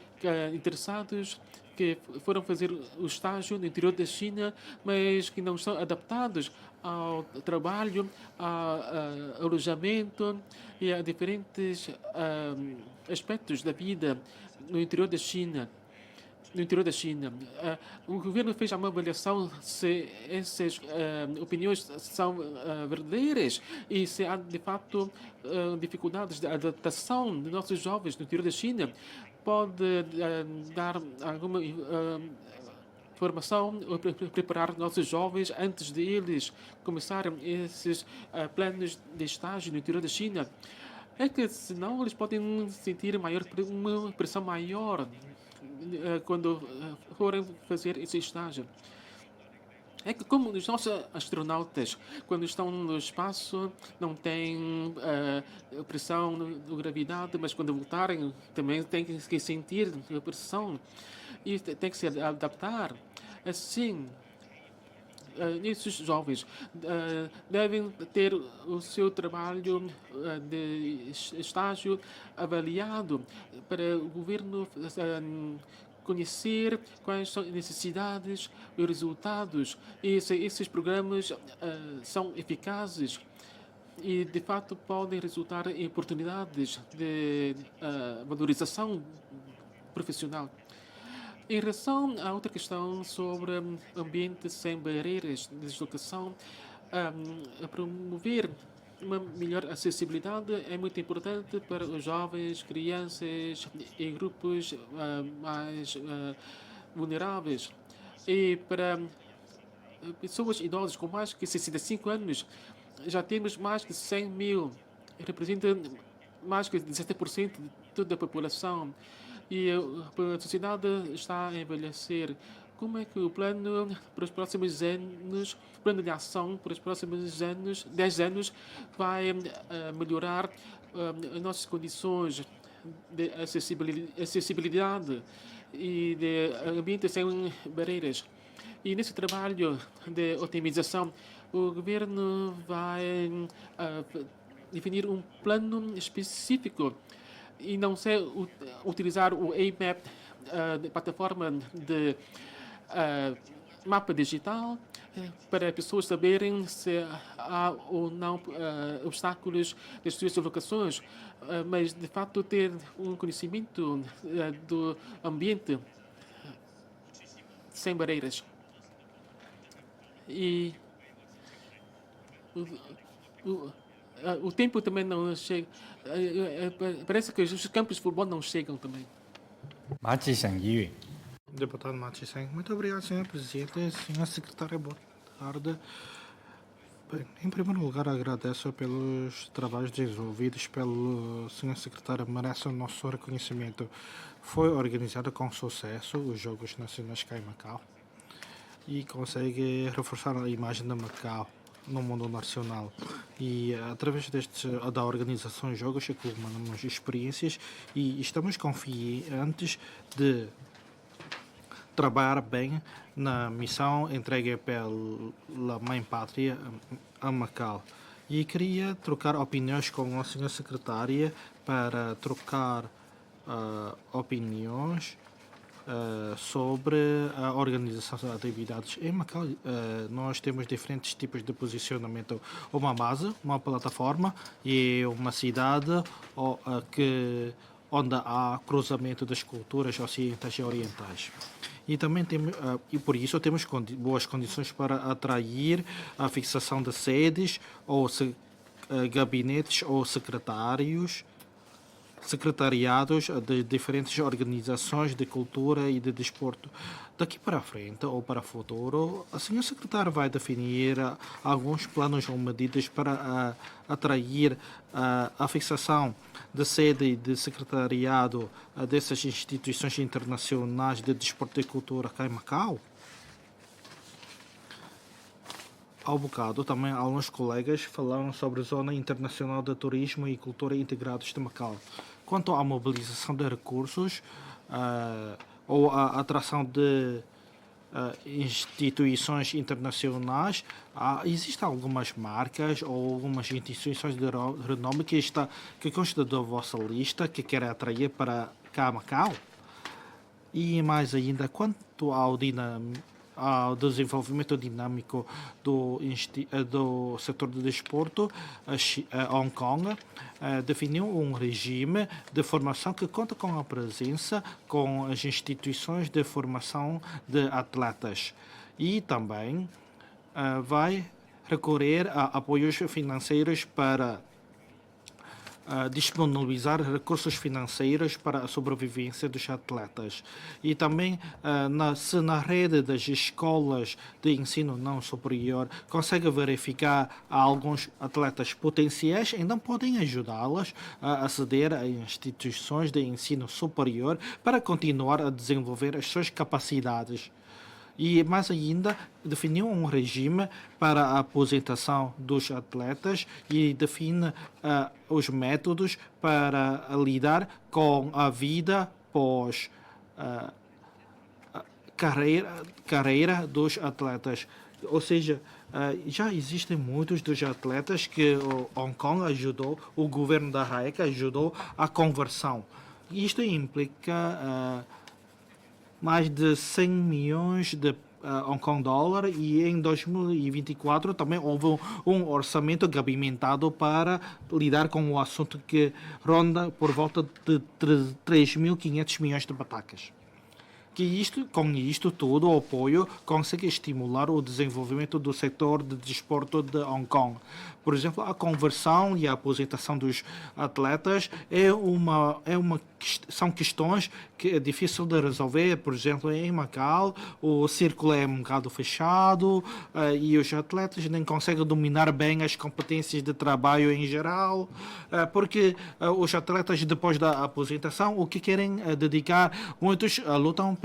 interessados que foram fazer o estágio no interior da China, mas que não estão adaptados ao trabalho, ao alojamento e a diferentes aspectos da vida no interior da China. O governo fez uma avaliação se essas opiniões são verdadeiras e se há, de fato, dificuldades de adaptação de nossos jovens no interior da China. Pode dar alguma formação ou preparar nossos jovens antes de eles começarem esses planos de estágio no interior da China. É que senão eles podem sentir uma pressão maior quando forem fazer esse estágio. É que como os nossos astronautas, quando estão no espaço, não têm pressão de gravidade, mas quando voltarem também têm que sentir a pressão e têm que se adaptar. Assim, esses jovens devem ter o seu trabalho de estágio avaliado para o governo conhecer quais são as necessidades e resultados e se esses programas são eficazes e de fato podem resultar em oportunidades de valorização profissional. Em relação a outra questão sobre ambiente sem barreiras de deslocação, promover uma melhor acessibilidade é muito importante para os jovens, crianças e grupos mais vulneráveis. E para pessoas idosas com mais de 65 anos, já temos mais de 100 mil, representa mais de 17% de toda a população. E a sociedade está a envelhecer como é que o plano para os próximos anos, plano de ação para os próximos anos, 10 anos, vai melhorar as nossas condições de acessibilidade e de ambiente sem barreiras. E nesse trabalho de otimização, o governo vai definir um plano específico e não sei utilizar o AMAP, de plataforma de mapa digital, para pessoas saberem se há ou não obstáculos nas suas deslocações, mas de facto ter um conhecimento do ambiente sem barreiras. E o tempo também não chega. Parece que os campos de futebol não chegam também. 马志成議員。 Deputado Matisen, muito obrigado, senhor presidente, senhora secretária, boa tarde. Bem, em primeiro lugar, agradeço pelos trabalhos desenvolvidos pelo senhor secretário, merece o nosso reconhecimento. Foi organizado com sucesso os Jogos Nacionais cá em Macau e consegue reforçar a imagem de Macau no mundo nacional. E através da organização de jogos acumulamos experiências e estamos confiantes de trabalhar bem na missão entregue pela Mãe Pátria a Macau. E queria trocar opiniões com a senhora secretária para trocar opiniões sobre a organização das atividades. Em Macau, nós temos diferentes tipos de posicionamento. Uma base, uma plataforma e uma cidade onde há cruzamento das culturas ocidentais e orientais. E também temos, e por isso temos boas condições para atrair a fixação de sedes ou gabinetes ou secretariados de diferentes organizações de cultura e de desporto. Daqui para frente ou para o futuro, a senhora secretária vai definir alguns planos ou medidas para atrair a fixação de sede e de secretariado dessas instituições internacionais de desporto e cultura cá em Macau. Ao bocado, também alguns colegas falaram sobre a Zona Internacional de Turismo e Cultura Integrados de Macau. Quanto à mobilização de recursos ou à atração de instituições internacionais, existem algumas marcas ou algumas instituições de renome que consta da vossa lista que querem atrair para cá Macau? E mais ainda, quanto ao desenvolvimento dinâmico do setor de desporto, Hong Kong definiu um regime de formação que conta com a presença com as instituições de formação de atletas e também vai recorrer a apoios financeiros para disponibilizar recursos financeiros para a sobrevivência dos atletas. E também, se na rede das escolas de ensino não superior consegue verificar alguns atletas potenciais, então podem ajudá-los a aceder a instituições de ensino superior para continuar a desenvolver as suas capacidades. E mais ainda, definiu um regime para a aposentação dos atletas e define os métodos para lidar com a vida pós carreira dos atletas. Ou seja, já existem muitos dos atletas que o Hong Kong ajudou, o governo da RAEC ajudou a conversão. Isto implica mais de 100 milhões de Hong Kong dólar e em 2024 também houve um orçamento gabimentado para lidar com o assunto que ronda por volta de 3.500 milhões de batacas. Com isto tudo, o apoio consegue estimular o desenvolvimento do setor de desporto de Hong Kong. Por exemplo, a conversão e a aposentação dos atletas são questões que é difícil de resolver. Por exemplo, em Macau, o círculo é um bocado fechado e os atletas nem conseguem dominar bem as competências de trabalho em geral, porque os atletas, depois da aposentação, o que querem dedicar, muitos lutam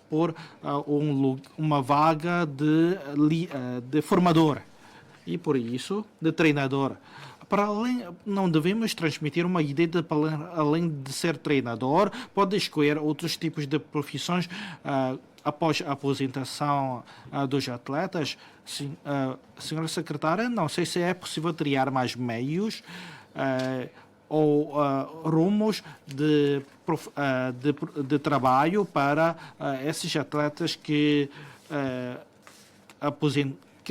por uma vaga de formador e, por isso, de treinador. Para além, não devemos transmitir uma ideia de, além de ser treinador, pode escolher outros tipos de profissões após a aposentação dos atletas. Sim, senhora secretária, não sei se é possível criar mais meios ou rumos de trabalho para esses atletas que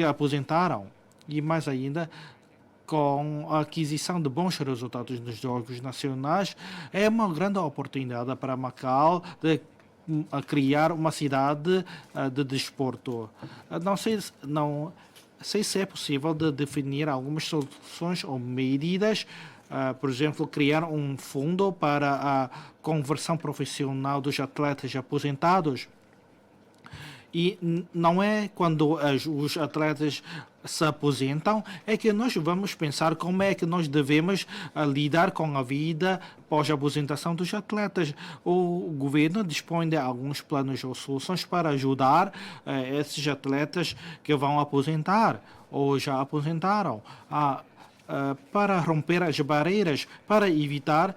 aposentaram. E mais ainda, com a aquisição de bons resultados nos Jogos Nacionais, é uma grande oportunidade para Macau de criar uma cidade de desporto. Não sei se é possível de definir algumas soluções ou medidas, por exemplo, criar um fundo para a conversão profissional dos atletas aposentados. E não é quando os atletas se aposentam é que nós vamos pensar como é que nós devemos lidar com a vida pós-aposentação dos atletas. O governo dispõe de alguns planos ou soluções para ajudar esses atletas que vão aposentar ou já aposentaram para romper as barreiras, para evitar,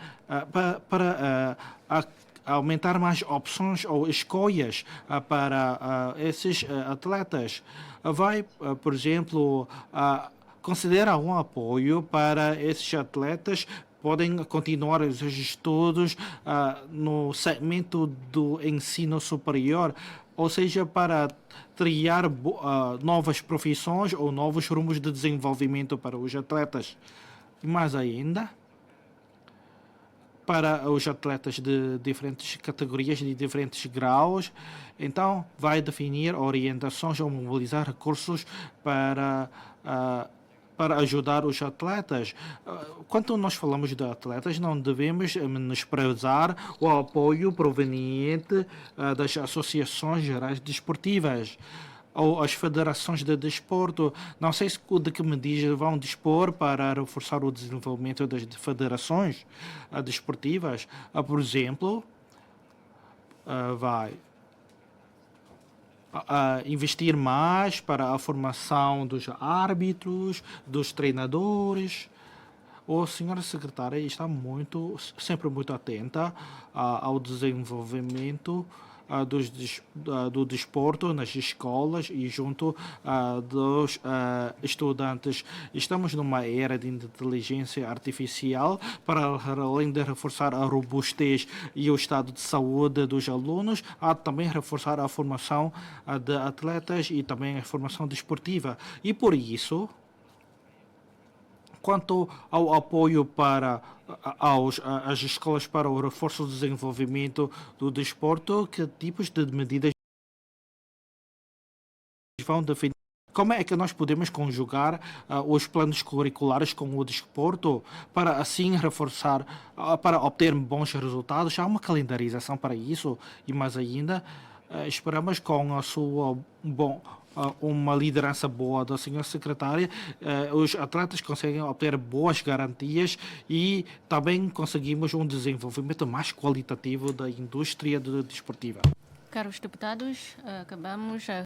aumentar mais opções ou escolhas para esses atletas. Vai, por exemplo, considerar um apoio para esses atletas, podem continuar os seus estudos no segmento do ensino superior, ou seja, para criar novas profissões ou novos rumos de desenvolvimento para os atletas. E mais ainda, para os atletas de diferentes categorias, de diferentes graus. Então, vai definir orientações ou mobilizar recursos para ajudar os atletas. Quando nós falamos de atletas, não devemos menosprezar o apoio proveniente das associações gerais desportivas ou as federações de desporto. Não sei de que medidas vão dispor para reforçar o desenvolvimento das federações desportivas. Por exemplo, vai investir mais para a formação dos árbitros, dos treinadores. A senhora secretária está sempre muito atenta ao desenvolvimento do desporto nas escolas e junto dos estudantes. Estamos numa era de inteligência artificial para além de reforçar a robustez e o estado de saúde dos alunos, há também reforçar a formação de atletas e também a formação desportiva. E por isso, quanto ao apoio para as escolas para o reforço do desenvolvimento do desporto, que tipos de medidas vão definir? Como é que nós podemos conjugar os planos curriculares com o desporto para assim reforçar, para obter bons resultados? Há uma calendarização para isso e mais ainda, esperamos com a sua uma liderança boa da senhora secretária, os atletas conseguem obter boas garantias e também conseguimos um desenvolvimento mais qualitativo da indústria desportiva. Caros deputados, acabamos